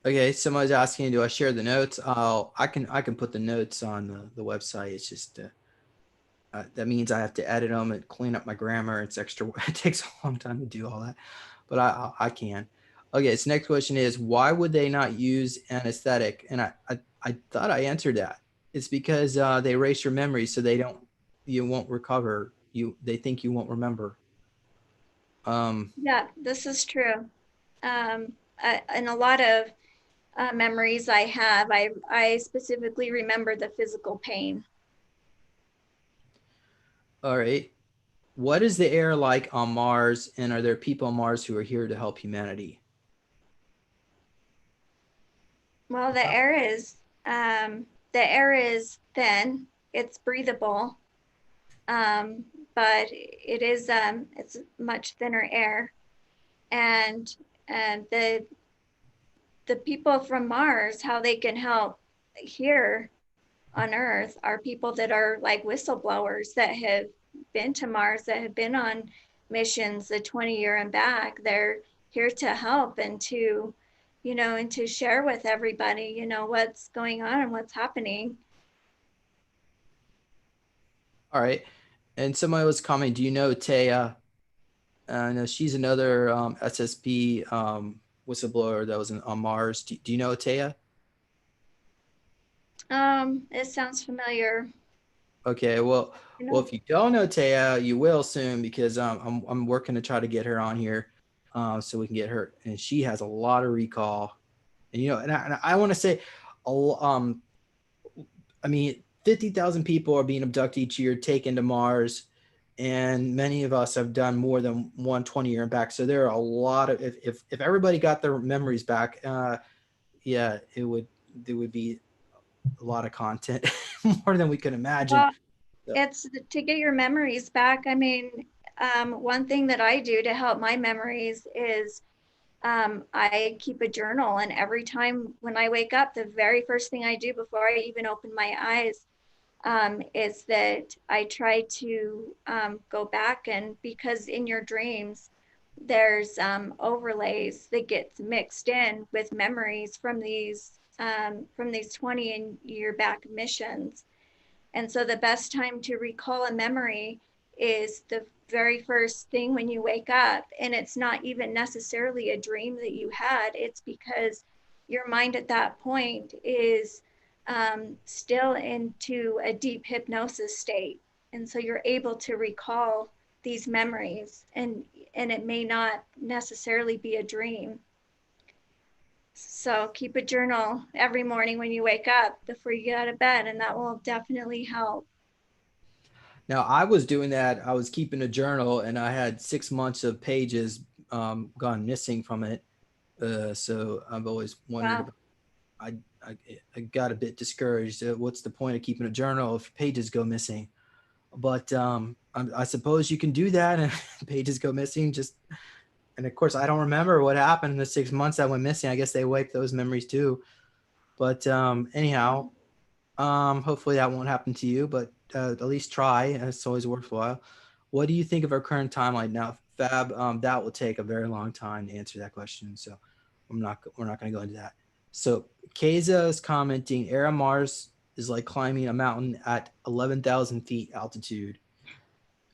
Okay, somebody's asking, do I share the notes? I can put the notes on the website. It's just that means I have to edit them and clean up my grammar. It's extra. It takes a long time to do all that, but I can. Okay, so next question is, why would they not use anesthetic? And I thought I answered that. It's because they erase your memory, so you won't recover. They think you won't remember. Yeah, this is true. And a lot of memories I have, I specifically remember the physical pain. All right. What is the air like on Mars, and are there people on Mars who are here to help humanity? Well, the air is thin, it's breathable, um, but it's much thinner air, and and the people from Mars, how they can help here on Earth are people that are like whistleblowers that have been to Mars, that have been on missions the 20-year and back. They're here to help and to, and to share with everybody, what's going on and what's happening. All right. And somebody was commenting, do you know Taya? No, she's another SSP whistleblower that was on Mars. Do you know Taya? It sounds familiar. Okay, well, You know, if you don't know Taya, you will soon, because I'm working to try to get her on here, so we can get her. And she has a lot of recall, and I want to say, um, I mean, 50,000 people are being abducted each year, taken to Mars, and many of us have done more than 120-year and back. So there are a lot of if everybody got their memories back, yeah, it would be a lot of content, more than we could imagine. well, So, it's to get your memories back. I mean, one thing that I do to help my memories is I keep a journal, and every time when I wake up, the very first thing I do before I even open my eyes is that I try to go back, and because in your dreams, there's overlays that gets mixed in with memories from these 20-year back missions. And so the best time to recall a memory is the very first thing when you wake up. And it's not even necessarily a dream that you had, it's because your mind at that point is still into a deep hypnosis state. And so you're able to recall these memories, and it may not necessarily be a dream. So keep a journal every morning when you wake up before you get out of bed, and that will definitely help. Now, I was doing that. I was keeping a journal, and I had 6 months of pages gone missing from it. So I've always wondered Wow. about. I got a bit discouraged. What's the point of keeping a journal if pages go missing? But I suppose you can do that, and pages go missing. And of course, I don't remember what happened in the 6 months that went missing. I guess they wiped those memories too. But anyhow, hopefully that won't happen to you, but at least try. It's always worthwhile. What do you think of our current timeline now, Fab? That will take a very long time to answer that question, so we're not going to go into that. So Keza is commenting, Era Mars is like climbing a mountain at 11,000 feet altitude.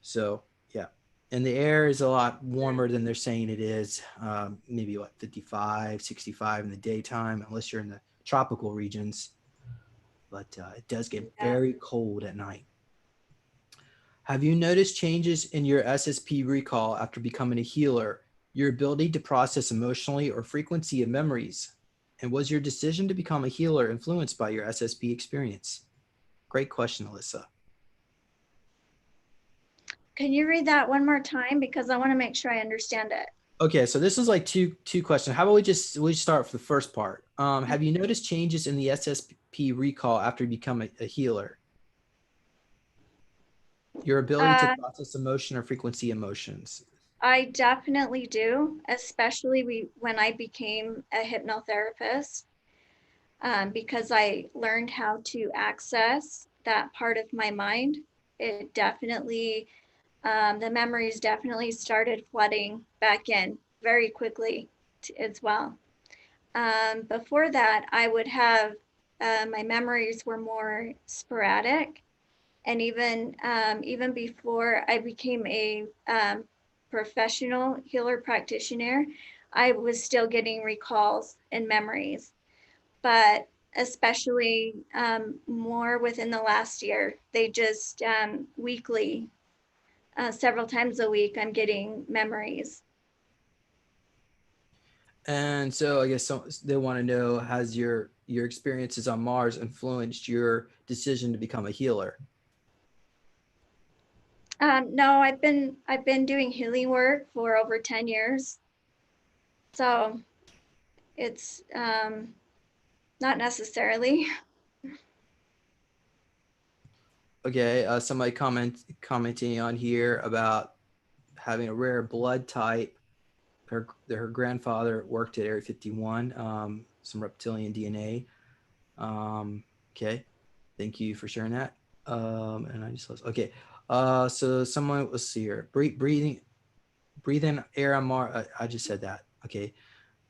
So yeah, and the air is a lot warmer than they're saying it is. Maybe what, 55, 65 in the daytime, unless you're in the tropical regions. But it does get Yeah. very cold at night. Have you noticed changes in your SSP recall after becoming a healer, your ability to process emotionally or frequency of memories? And was your decision to become a healer influenced by your SSP experience? Great question, Alyssa. Can you read that one more time? Because I want to make sure I understand it. Okay, so this is like two questions. How about we start with the first part? Have you noticed changes in the SSP recall after you become a healer? Your ability to process emotion or frequency emotions. I definitely do, especially when I became a hypnotherapist, because I learned how to access that part of my mind. It definitely, the memories definitely started flooding back in very quickly as well. Before that, I would have, my memories were more sporadic. And even before I became a professional healer practitioner, I was still getting recalls and memories. But especially more within the last year, they just weekly, several times a week, I'm getting memories. And so I guess they want to know, has your experiences on Mars influenced your decision to become a healer? No, I've been doing healing work for over 10 years, so it's not necessarily. Okay, somebody commenting on here about having a rare blood type. Her grandfather worked at Area 51, some reptilian DNA. Okay, thank you for sharing that. And I just lost. Okay, so someone, let's see here. Breathing air on Mars. I just said that. Okay.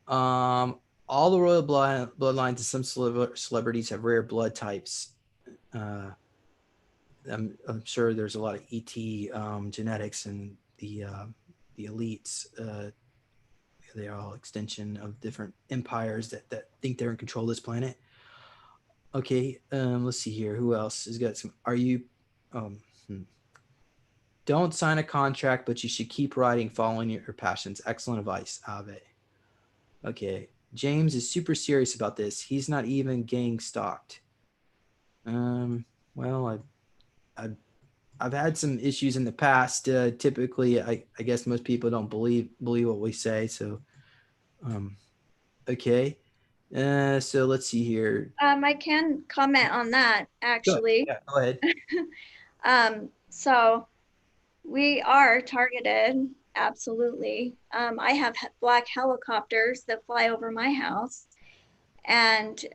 All the royal bloodlines of some celebrities have rare blood types. I'm sure there's a lot of ET genetics, and the elites. They're all extension of different empires that think they're in control of this planet. Okay, let's see here. Who else has got some? Are you? Um, hmm. Don't sign a contract, but you should keep writing, following your passions. Excellent advice, Ave. Okay, James is super serious about this. He's not even gang stalked. Well, I've had some issues in the past. Typically, I guess most people don't believe what we say. So, okay. So let's see here. I can comment on that Go, actually. yeah, go ahead. So we are targeted, absolutely. I have black helicopters that fly over my house, and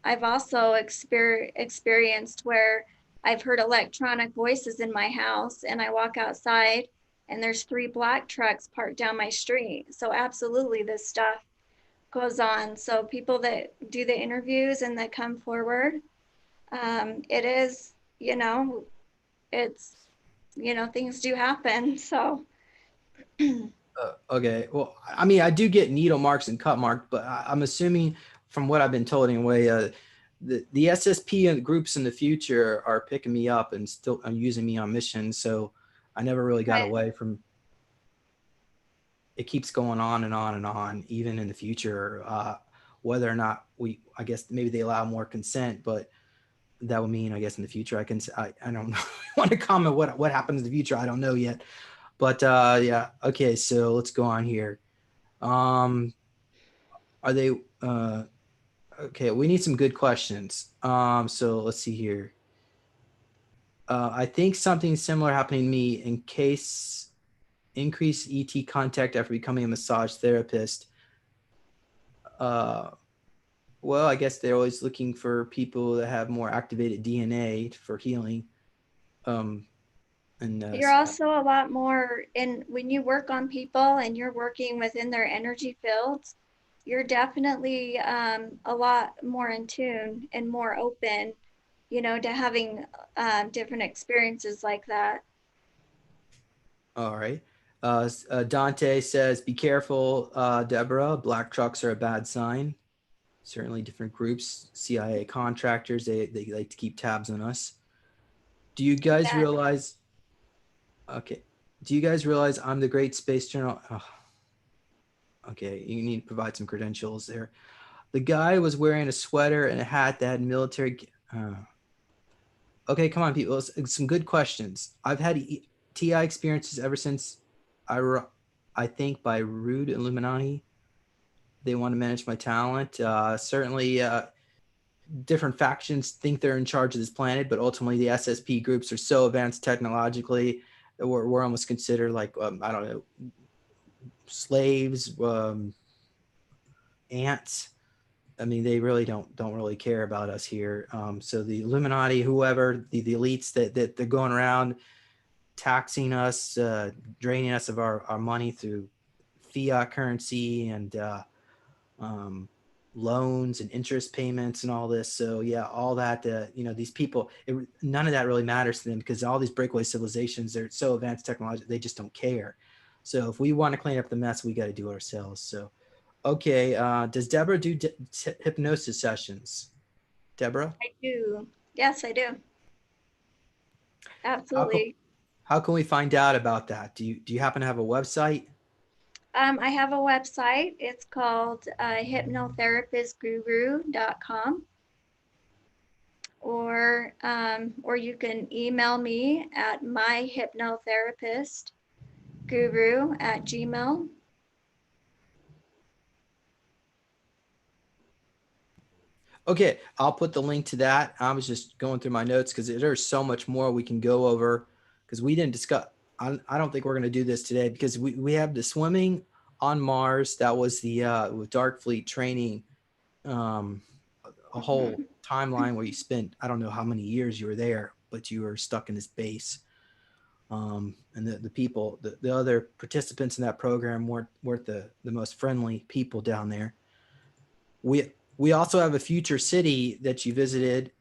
I've also experienced where I've heard electronic voices in my house, and I walk outside, and there's 3 black trucks parked down my street. So absolutely, this stuff goes on. So people that do the interviews and that come forward, it is, it's, things do happen. So Okay. Well, I mean, I do get needle marks and cut marks, but I'm assuming from what I've been told anyway, the SSP and groups in the future are picking me up and still using me on missions. So I never really got Right. away from. It keeps going on and on and on, even in the future. Whether or not I guess maybe they allow more consent, but that would mean, I guess, in the future, I don't know. I want to comment what happens in the future. I don't know yet. But yeah, okay, so let's go on here. Um, are they okay? We need some good questions. So let's see here. I think something similar happening to me in case increased ET contact after becoming a massage therapist. Uh, well, I guess they're always looking for people that have more activated DNA for healing. Um, and You're also a lot more in when you work on people and you're working within their energy fields, you're definitely a lot more in tune and more open, to having different experiences like that. All right. Dante says, "Be careful, Deborah. Black trucks are a bad sign. Certainly, different groups, CIA contractors, they like to keep tabs on us. Do you guys Yeah. realize? Okay. Do you guys realize I'm the Great Space Journal? Oh, okay, you need to provide some credentials there. The guy was wearing a sweater and a hat that had military. Okay, come on, people. Some good questions. I've had TI experiences ever since I think by Rude Illuminati. They want to manage my talent. Certainly, different factions think they're in charge of this planet, but ultimately the SSP groups are so advanced technologically that we're almost considered like, I don't know, slaves, ants. I mean, they really don't really care about us here. So the Illuminati, whoever the elites that they're going around taxing us, draining us of our money through fiat currency and um, loans and interest payments and all this. So yeah, all that, these people, none of that really matters to them because all these breakaway civilizations, they're so advanced technology, they just don't care. So if we want to clean up the mess, we got to do it ourselves. So, okay. Does Deborah do hypnosis sessions? Deborah? I do. Yes, I do. How can, Absolutely. how can we find out about that? Do you happen to have a website? I have a website. It's called hypnotherapistguru.com, or you can email me at myhypnotherapistguru@gmail. Okay, I'll put the link to that. I was just going through my notes because there's so much more we can go over because we didn't discuss. I don't think we're going to do this today because we have the swimming on Mars. That was the with Dark Fleet training, um, a whole Mhm. timeline where you spent, I don't know how many years you were there, but you were stuck in this base. And the people, the other participants in that program weren't the most friendly people down there. We also have a future city that you visited.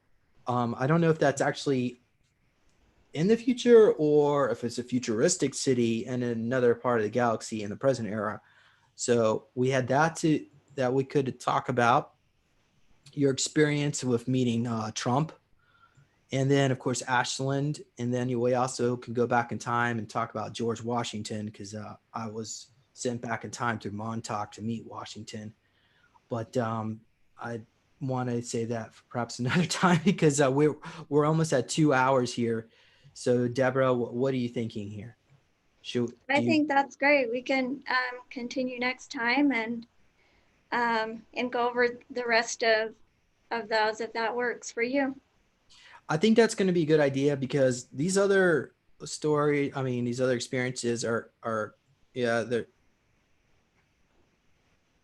I don't know if that's actually in the future or if it's a futuristic city in another part of the galaxy in the present era. So we had that we could talk about your experience with meeting Trump, and then of course Ashland, and then we also can go back in time and talk about George Washington because I was sent back in time through Montauk to meet Washington. But I want to say that for perhaps another time because we're almost at 2 hours here. So Deborah, what are you thinking here? Should I do you? think that's great. We can continue next time and go over the rest of those if that works for you. I think that's going to be a good idea because these other these other experiences are yeah, they're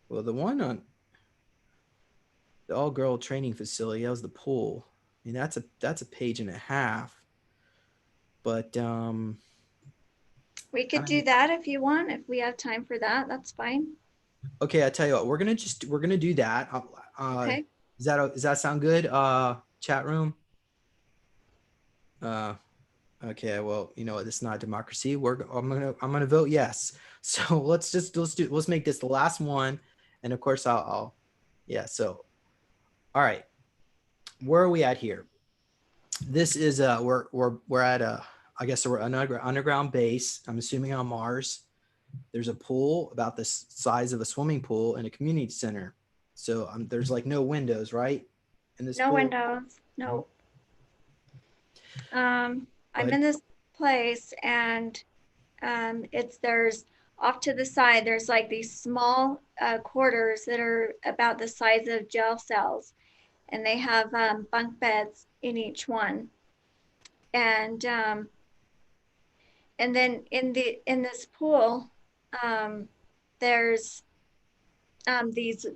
well, the one on the all girl training facility, that was the pool. I mean, that's a page and a half. But We I could do mean, that if you want. If we have time for that, that's fine. okay, I tell you what, we're gonna do that. Okay. Does that sound good? Chat room. Uh, Okay, well, you know what? This is not a democracy. I'm gonna vote yes. So let's make this the last one, and of course I'll yeah. So all right, where are we at here? This is we're at a, I guess we're an underground base. I'm assuming on Mars. There's a pool about the size of a swimming pool and a community center. So there's like no windows, right? In this No pool. windows. Mhm. No. Go I'm ahead. in this place, and there's off to the side, there's like these small quarters that are about the size of jail cells, and they have bunk beds in each one. And and then in this pool, um, there's these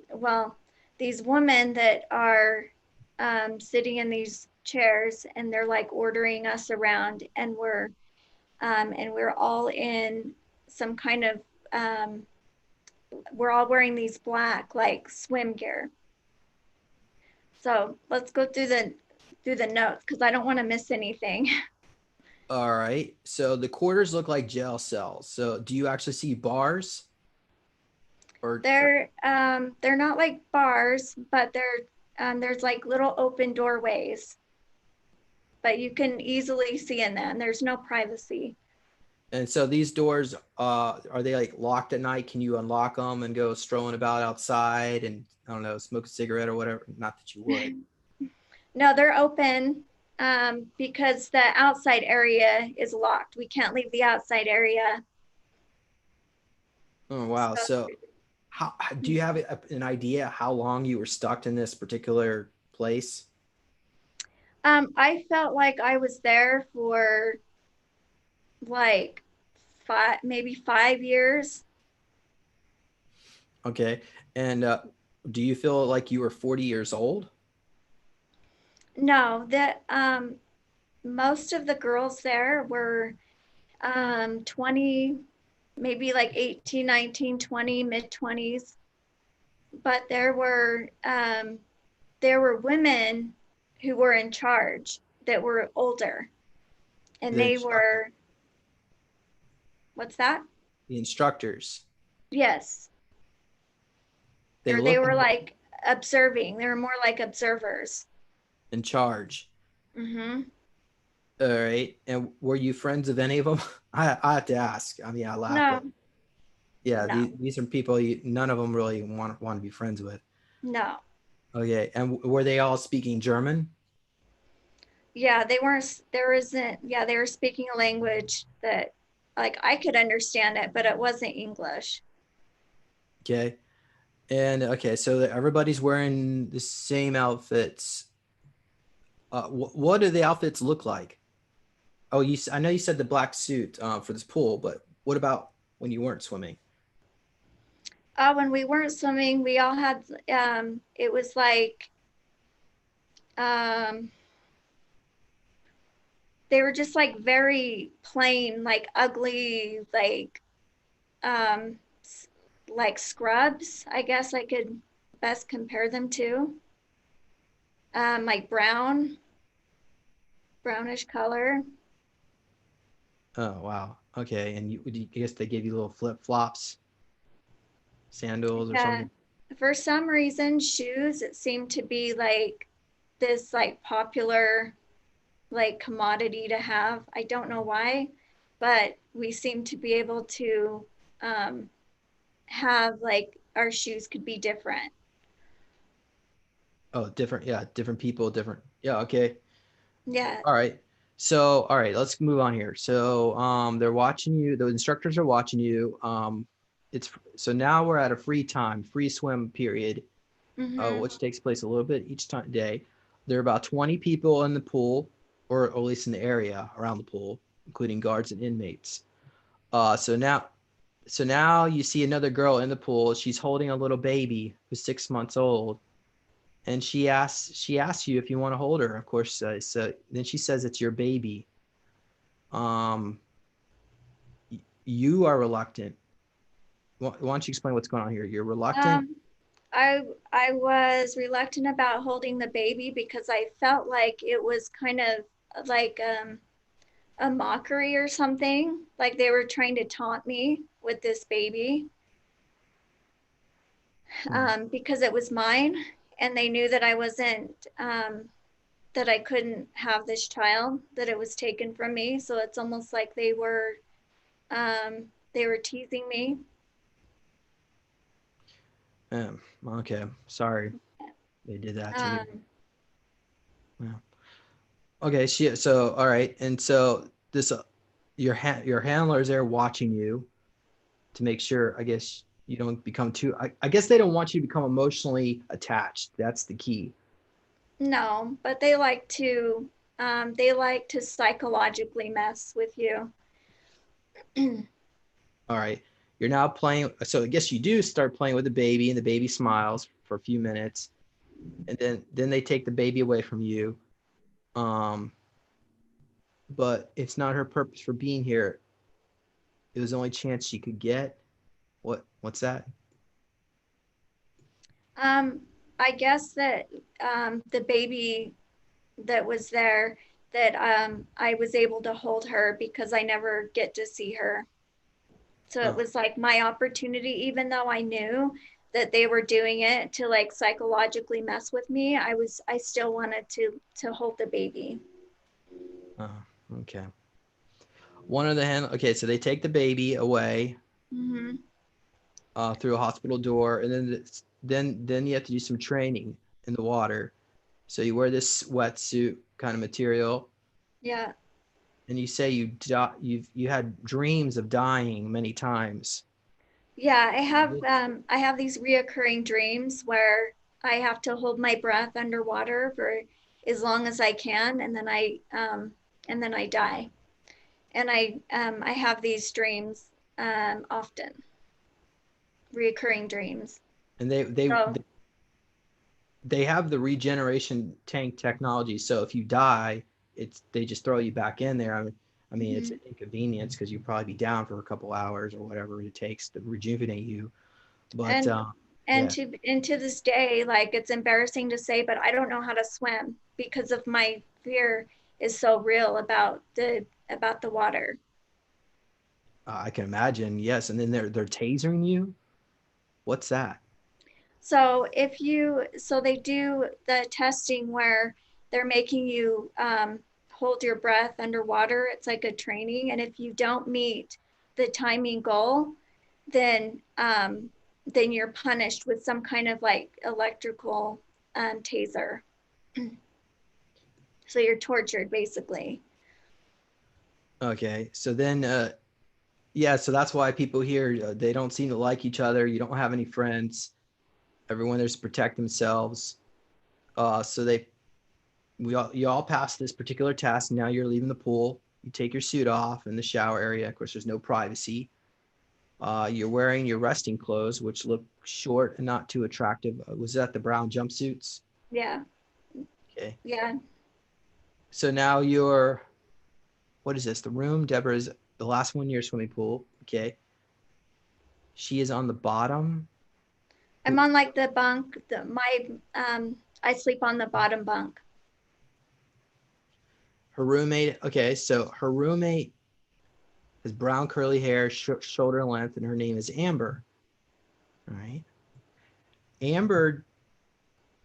women that are sitting in these chairs, and they're like ordering us around, and we're all in some kind of um, we're all wearing these black like swim gear. So let's go through the notes because I don't want to miss anything. All right. So the quarters look like jail cells. So do you actually see bars or They're not like bars, but there's like little open doorways, but you can easily see in them. There's no privacy. and so these doors are they like locked at night? Can you unlock them and go strolling about outside and I don't know, smoke a cigarette or whatever? Not that you would. No, they're open because the outside area is locked. We can't leave the outside area. Oh wow. So So how do you have an idea how long you were stuck in this particular place? I felt like I was there for like maybe 5 years. Okay. And do you feel like you were 40 years old? No, that most of the girls there were 20, maybe like 18, 19, 20, mid 20s. But there were women who were in charge that were older, and The they instructor, were, what's that? the instructors, Yes. they Or they look were like observing. They were more like observers. in charge. Mm-hmm. All right. And were you friends of any of them? I have to ask. I mean, I laugh, No, but yeah, no, these are people none of them really want to be friends with. no. Okay. And were they all speaking German? Yeah, they weren't, there isn't, yeah, they were speaking a language that like I could understand it, but it wasn't English. Okay. And okay, so everybody's wearing the same outfits. What do the outfits look like? Oh, I know you said the black suit for this pool, but what about when you weren't swimming? When we weren't swimming, we all had, it was like, um, they were just like very plain, like ugly, um, like scrubs, I guess I could best compare them to. Like brownish color. Oh, wow. Okay. And you guess they gave you little flip flops, sandals or Yeah. something? For some reason, shoes, it seemed to be like this like popular like commodity to have. I don't know why, but we seem to be able to um, have like our shoes could be different. Oh, different. Yeah. Different people, different. Yeah. Okay. Yeah. All right. So, all right, let's move on here. So, they're watching you. The instructors are watching you. It's so now we're at a free swim period, Mm-hmm. which takes place a little bit each day. There are about 20 people in the pool, or at least in the area around the pool, including guards and inmates. Uh, so now, so now you see another girl in the pool. She's holding a little baby who's 6 months old, and she asks you if you want to hold her. Of course, so then she says it's your baby. Um, you are reluctant. Why don't you explain what's going on here? You're reluctant. Um, I was reluctant about holding the baby because I felt like it was kind of like a mockery or something, like they were trying to taunt me with this baby, because it was mine, and they knew that I wasn't, that I couldn't have this child, that it was taken from me. So it's almost like they were teasing me. Okay, sorry they did that to you. Um, Yeah. Okay, so all right, and so this your handlers there watching you to make sure, I guess, you don't become too. I guess they don't want you to become emotionally attached. That's the key. no, but they like to psychologically mess with you. All right, you're now playing. So I guess you do start playing with the baby, and the baby smiles for a few minutes, and then they take the baby away from you. Um, but it's not her purpose for being here. It was the only chance she could get. What's that? Um, I guess that the baby that was there, that I was able to hold her because I never get to see her. So it Oh, was like my opportunity, even though I knew that they were doing it to like psychologically mess with me, I still wanted to hold the baby. oh, okay. One of the hand. Okay, so they take the baby away Mm-hmm. through a hospital door, and then you have to do some training in the water. So you wear this wetsuit kind of material, Yeah. and you say you had dreams of dying many times. Yeah, I have these reoccurring dreams where I have to hold my breath underwater for as long as I can, and then I die. And I have these dreams often, reoccurring dreams. And So they have the regeneration tank technology. So if you die, they just throw you back in there. I mean, it's mhm. an inconvenience because you'll probably be down for a couple hours or whatever it takes to rejuvenate you. But and yeah, and to this day, like it's embarrassing to say, but I don't know how to swim because of my fear is so real about the water. I can imagine. Yes, and then they're tasering you. What's that? So they do the testing where they're making you hold your breath underwater. It's like a training, and if you don't meet the timing goal, then then you're punished with some kind of like electrical taser. So you're tortured basically. Okay, so then yeah, so that's why people here they don't seem to like each other. You don't have any friends. Everyone there's to protect themselves. So you all pass this particular test. Now you're leaving the pool. You take your suit off in the shower area. Of course, there's no privacy. You're wearing your resting clothes, which look short and not too attractive. Was that the brown jumpsuits? Yeah, Okay. yeah. So now what is this? The room? Deborah's the last one in your swimming pool. Okay. She is on the bottom. I'm on like the bunk. I sleep on the bottom bunk. Her roommate. Okay. So her roommate has brown curly hair, shoulder length, and her name is Amber. All right. Amber,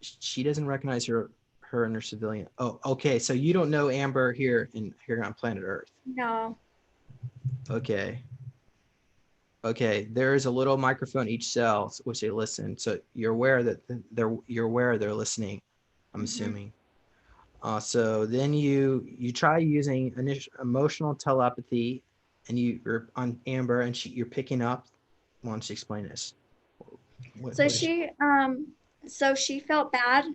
she doesn't recognize her and her civilian. Oh, okay. So you don't know Amber here on planet Earth. No. Okay. Okay. There is a little microphone each cell which they listen. So you're aware they're listening. I'm Mm-hmm. assuming. So then you try using emotional telepathy, and you're on Amber, and you're picking up. Why don't you explain this? So What is she? she felt bad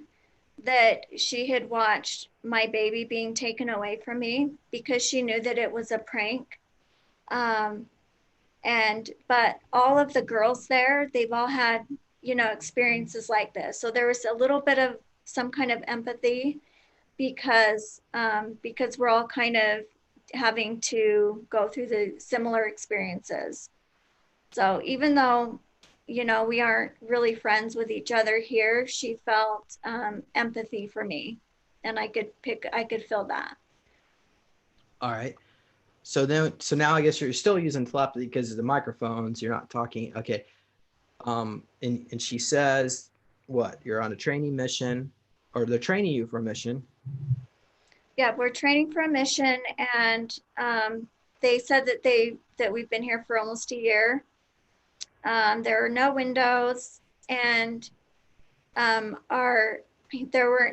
that she had watched my baby being taken away from me because she knew that it was a prank. Um, and but all of the girls there, they've all had, experiences like this. So there was a little bit of some kind of empathy because we're all kind of having to go through the similar experiences. So even though, we aren't really friends with each other here, she felt empathy for me, and I could feel that. All right. so now I guess you're still using telepathy because of the microphones. You're not talking. Okay. And she says, what? You're on a training mission, or they're training you for a mission. Yeah, we're training for a mission, and they said that we've been here for almost a year. There are no windows, and the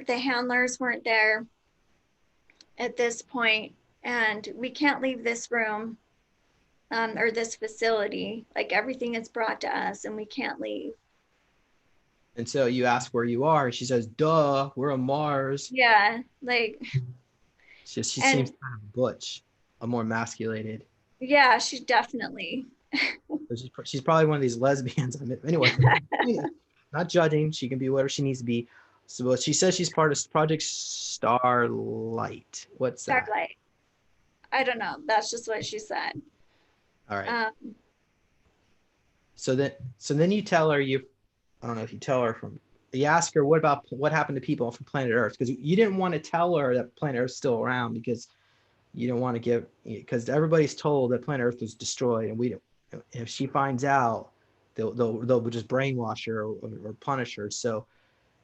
handlers weren't there at this point, and we can't leave this room or this facility. Like, everything is brought to us, and we can't leave. And so you ask where you are. She says, duh, we're on Mars. Yeah, like, She seems kind of butch, a more emasculated. yeah, she definitely. She's probably one of these lesbians. Anyway, not judging. She can be whatever she needs to be. So she says she's part of Project Starlight. What's that? Starlight. I don't know. That's just what she said. All right. So then you tell her I don't know if you tell her you ask her what happened to people from planet Earth, because you didn't want to tell her that planet Earth's still around because you don't want to because everybody's told that planet Earth was destroyed, and we don't. If she finds out, they'll just brainwash her or punish her. So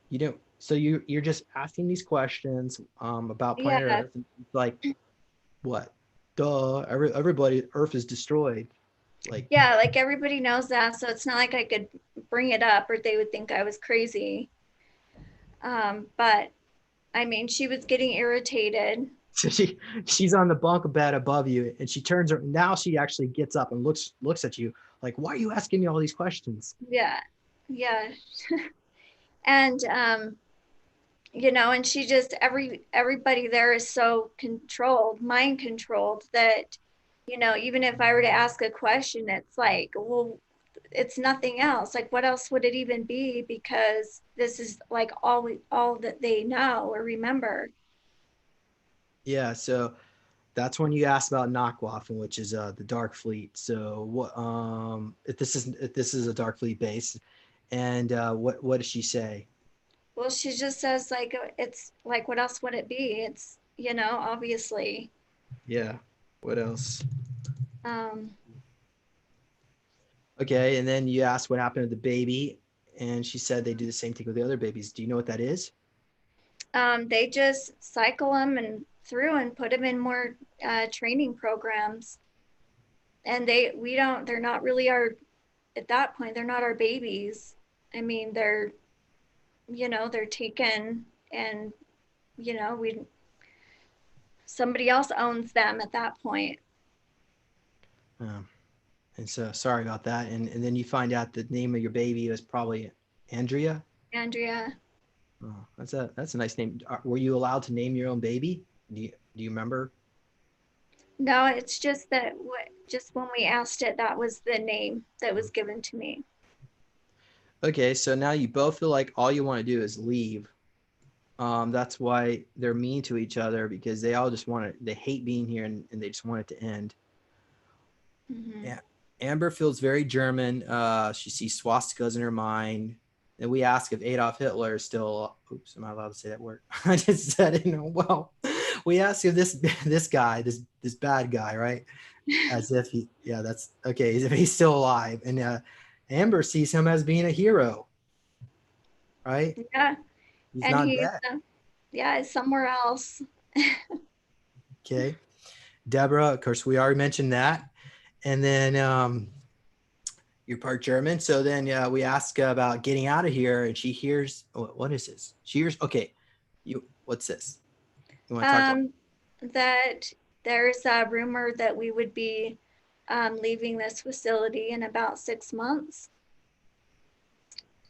you don't. So you're just asking these questions about planet Earth. It's like, what? Duh! Everybody, Earth is destroyed. Like, yeah, like everybody knows that, so it's not like I could bring it up or they would think I was crazy. But I mean, she was getting irritated. So she's on the bunk bed above you, and she turns her. Now she actually gets up and looks at you like, why are you asking me all these questions? Yeah, yeah. And and she just everybody there is so controlled, mind controlled, that even if I were to ask a question, it's like, well, it's nothing else. Like, what else would it even be? Because this is like all that they know or remember. Yeah, so that's when you asked about Nakwaffen, which is the Dark Fleet. So what if this is a Dark Fleet base, and what does she say? Well, she just says, like, it's like, what else would it be? It's, obviously. Yeah. What else? Um, Okay, and then you asked what happened to the baby, and she said they do the same thing with the other babies. Do you know what that is? they just cycle them and through and put them in more training programs. And they're not really at that point, they're not our babies. I mean, they're taken, and, somebody else owns them at that point. And so sorry about that. And then you find out the name of your baby is probably Andrea. Andrea. Oh, that's a nice name. Were you allowed to name your own baby? Do you remember? No, it's just that just when we asked it, that was the name that was given to me. Okay, so now you both feel like all you want to do is leave. That's why they're mean to each other, because they all just they hate being here, and they just want it to end. Mm-hmm. Yeah. Amber feels very German. She sees swastikas in her mind. And we ask if Adolf Hitler is still. Oops, am I allowed to say that word? I just said it. Well, we ask if this guy, this bad guy, right? As if that's okay. As if he's still alive, and Amber sees him as being a hero, right? Yeah, He's and not he's dead. he's somewhere else. Okay, Debra. Of course, we already mentioned that, and then you're part German. So then we ask about getting out of here, and she hears, what is this? She hears, okay, what's this? You want to talk about? That there's a rumor that we would be leaving this facility in about 6 months.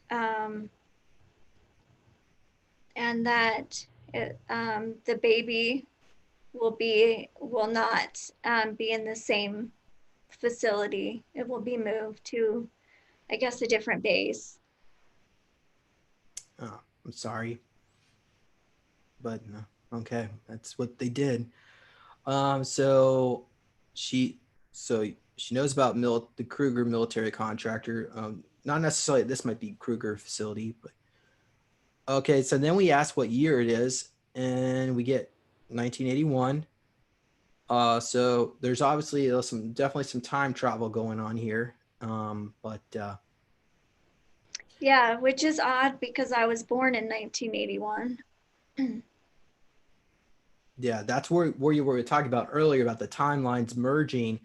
And that the baby will not be in the same facility. It will be moved to, I guess, a different base. Oh, I'm sorry, but no. Okay, that's what they did. So she knows about the Kruger military contractor. Not necessarily this might be Kruger facility, but okay. So then we ask what year it is, and we get 1981. So there's obviously definitely some time travel going on here. But Yeah, which is odd because I was born in 1981. yeah, that's where you were talking about earlier about the timelines merging,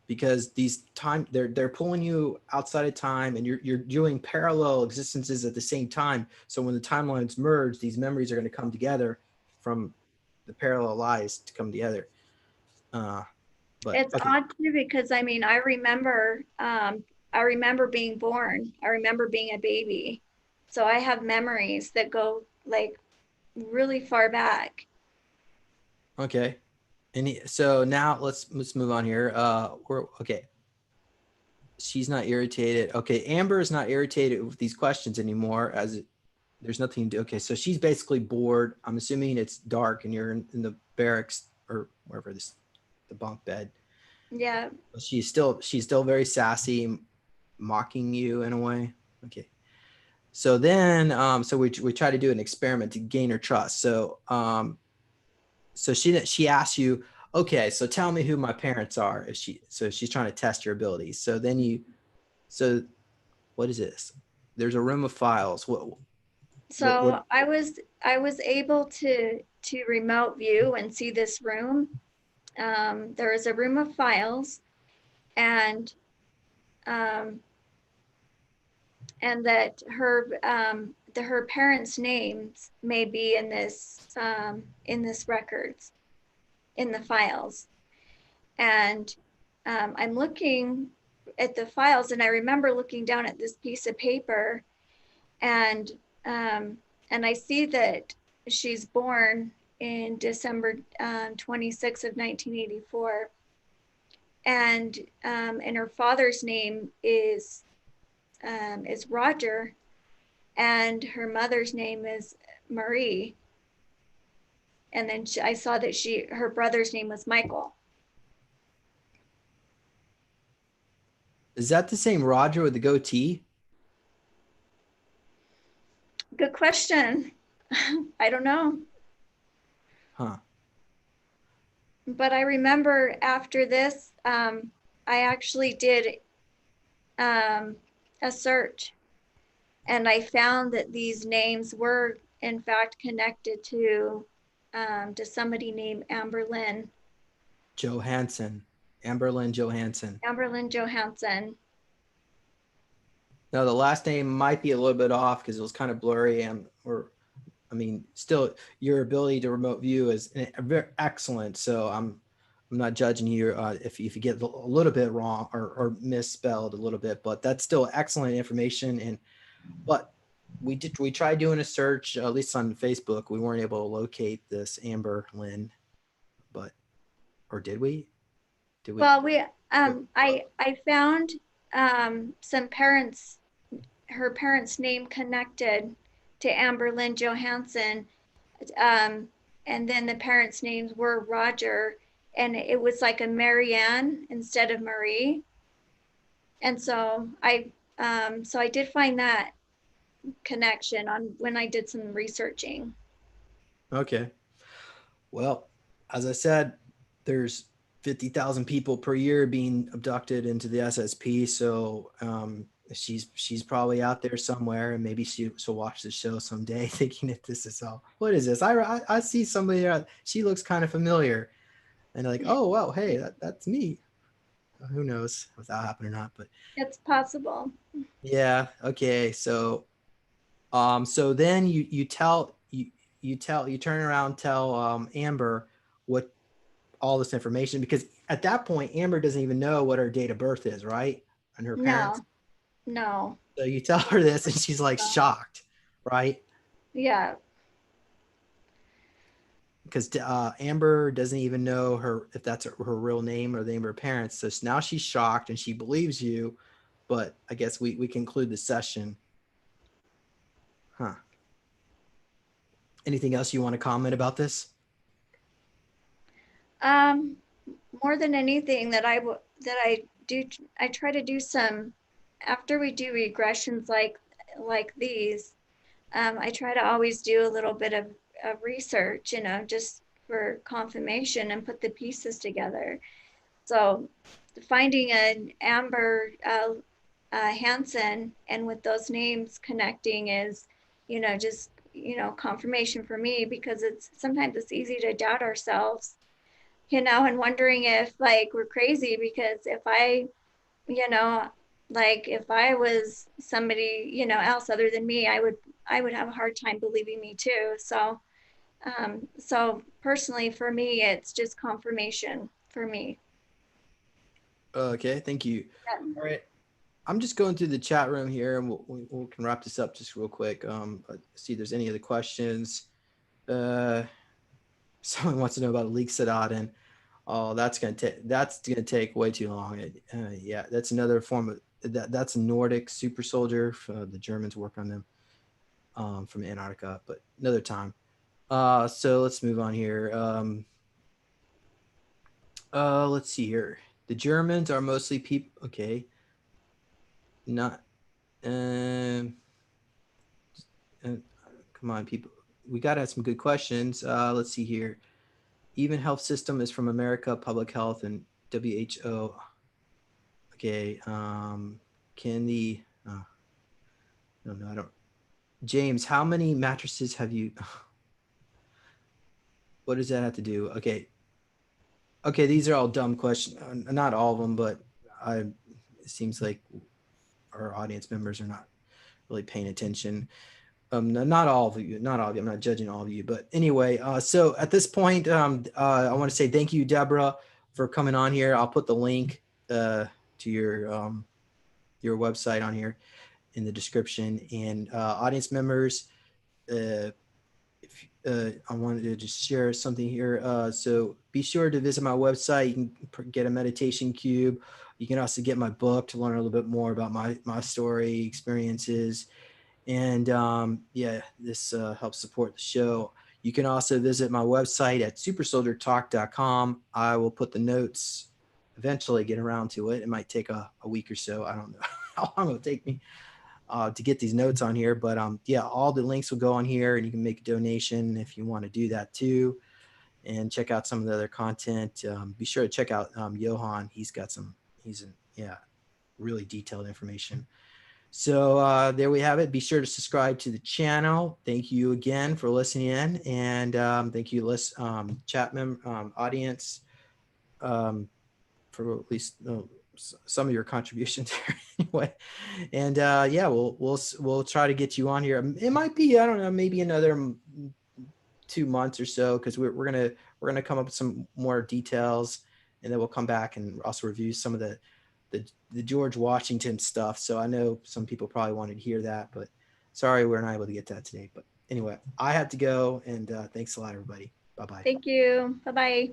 because they're pulling you outside of time, and you're doing parallel existences at the same time. So when the timelines merge, these memories are going to come together from the parallel lives to come together. But It's okay, odd too because I mean I remember being born. I remember being a baby. So I have memories that go like really far back. okay. So now let's move on here. We're okay. She's not irritated. Okay, Amber is not irritated with these questions anymore, there's nothing to do. Okay, so she's basically bored. I'm assuming it's dark and you're in the barracks or wherever the bunk bed. Yeah. But she's still very sassy, mocking you in a way. Okay. So then so we try to do an experiment to gain her trust. So she asks you, okay, so tell me who my parents are. If she's trying to test your abilities. So what is this? There's a room of files. What So I was able to remote view and see this room. There is a room of files, and um, and that her parents' names may be in this records in the files. And I'm looking at the files, and I remember looking down at this piece of paper, and um, and I see that she's born in December 26th of 1984, and her father's name is Roger, and her mother's name is Marie. And then I saw that her brother's name was Michael. is that the same Roger with the goatee? Good question. I don't know. Huh. But I remember after this, I actually did um, a search, and I found that these names were in fact connected to somebody named Johansson. Amberlyn Johansson. Amberlyn Johansson. Now the last name might be a little bit off because it was kind of blurry, I mean, still your ability to remote view is very excellent. So I'm not judging you if you get a little bit wrong or misspelled a little bit, but that's still excellent information. But we tried doing a search, at least on Facebook. We weren't able to locate this Amber Lynn, but or did we? Did we? Well, I found some parents, her parents' name connected to Amberlyn Johansson, um, and then the parents' names were Roger, and it was like a Marianne instead of Marie, and so I did find that connection on when I did some researching. Okay. Well, as I said, there's 50,000 people per year being abducted into the SSP. So she's probably out there somewhere, and maybe she'll watch the show someday, thinking that this is all. What is this? I see somebody there. She looks kind of familiar, and like, oh well, hey, that's me. Who knows if that happened or not? But It's possible. yeah, okay. So then you turn around, tell Amber what all this information, because at that point Amber doesn't even know what her date of birth is, right? And her parents. No, no. So you tell her this and she's like shocked, right? Yeah. Because Amber doesn't even know if that's her real name or the name of her parents. So now she's shocked and she believes you, but I guess we conclude the session. Huh. Anything else you want to comment about this? Um, More than anything that I do, I try to do some after we do regressions like these. I try to always do a little bit of research, just for confirmation and put the pieces together. So finding an Amber Hansen and with those names connecting is, just, confirmation for me, because sometimes it's easy to doubt ourselves, and wondering if like we're crazy, because you know, if I was somebody, else other than me, I would have a hard time believing me too. So personally for me, it's just confirmation for me. Okay, thank you. Yeah. All right. I'm just going through the chat room here, and we can wrap this up just real quick. See if there's any other questions. Someone wants to know about leak Sedatin. Oh, that's gonna take way too long. Yeah, that's another form of that's a Nordic super soldier. The Germans work on them from Antarctica, but another time. So let's move on here. Let's see here. The Germans are mostly people. Okay, not. Um, uh, come on, people. We got to have some good questions. Let's see here. Even health system is from America, public health, and WHO. Okay. Can the no, I don't. James, how many mattresses have you? What does that have to do? Okay. Okay, these are all dumb questions. Not all of them, but it seems like our audience members are not really paying attention. Not all of you, not all of you. I'm not judging all of you, but anyway. So at this point, I want to say thank you, Debra, for coming on here. I'll put the link to your website on here in the description. And audience members, if I wanted to just share something here. So be sure to visit my website. You can get a meditation cube. You can also get my book to learn a little bit more about my story, experiences. And yeah, this helps support the show. You can also visit my website at supersoldiertalk.com. I will put the notes, eventually get around to it. It might take a week or so. I don't know how long it'll take me to get these notes on here. But yeah, all the links will go on here, and you can make a donation if you want to do that too. And check out some of the other content. Be sure to check out Johan. He's yeah, really detailed information. So there we have it. Be sure to subscribe to the channel. Thank you again for listening in, and thank you, chat audience, for at least some of your contributions here anyway. And yeah, we'll try to get you on here. It might be, I don't know, maybe another 2 months or so, because we're gonna come up with some more details, and then we'll come back and also review some of the George Washington stuff. So I know some people probably wanted to hear that, but sorry we're not able to get that today. But anyway, I have to go, and thanks a lot, everybody. Bye-bye. Thank you. Bye-bye.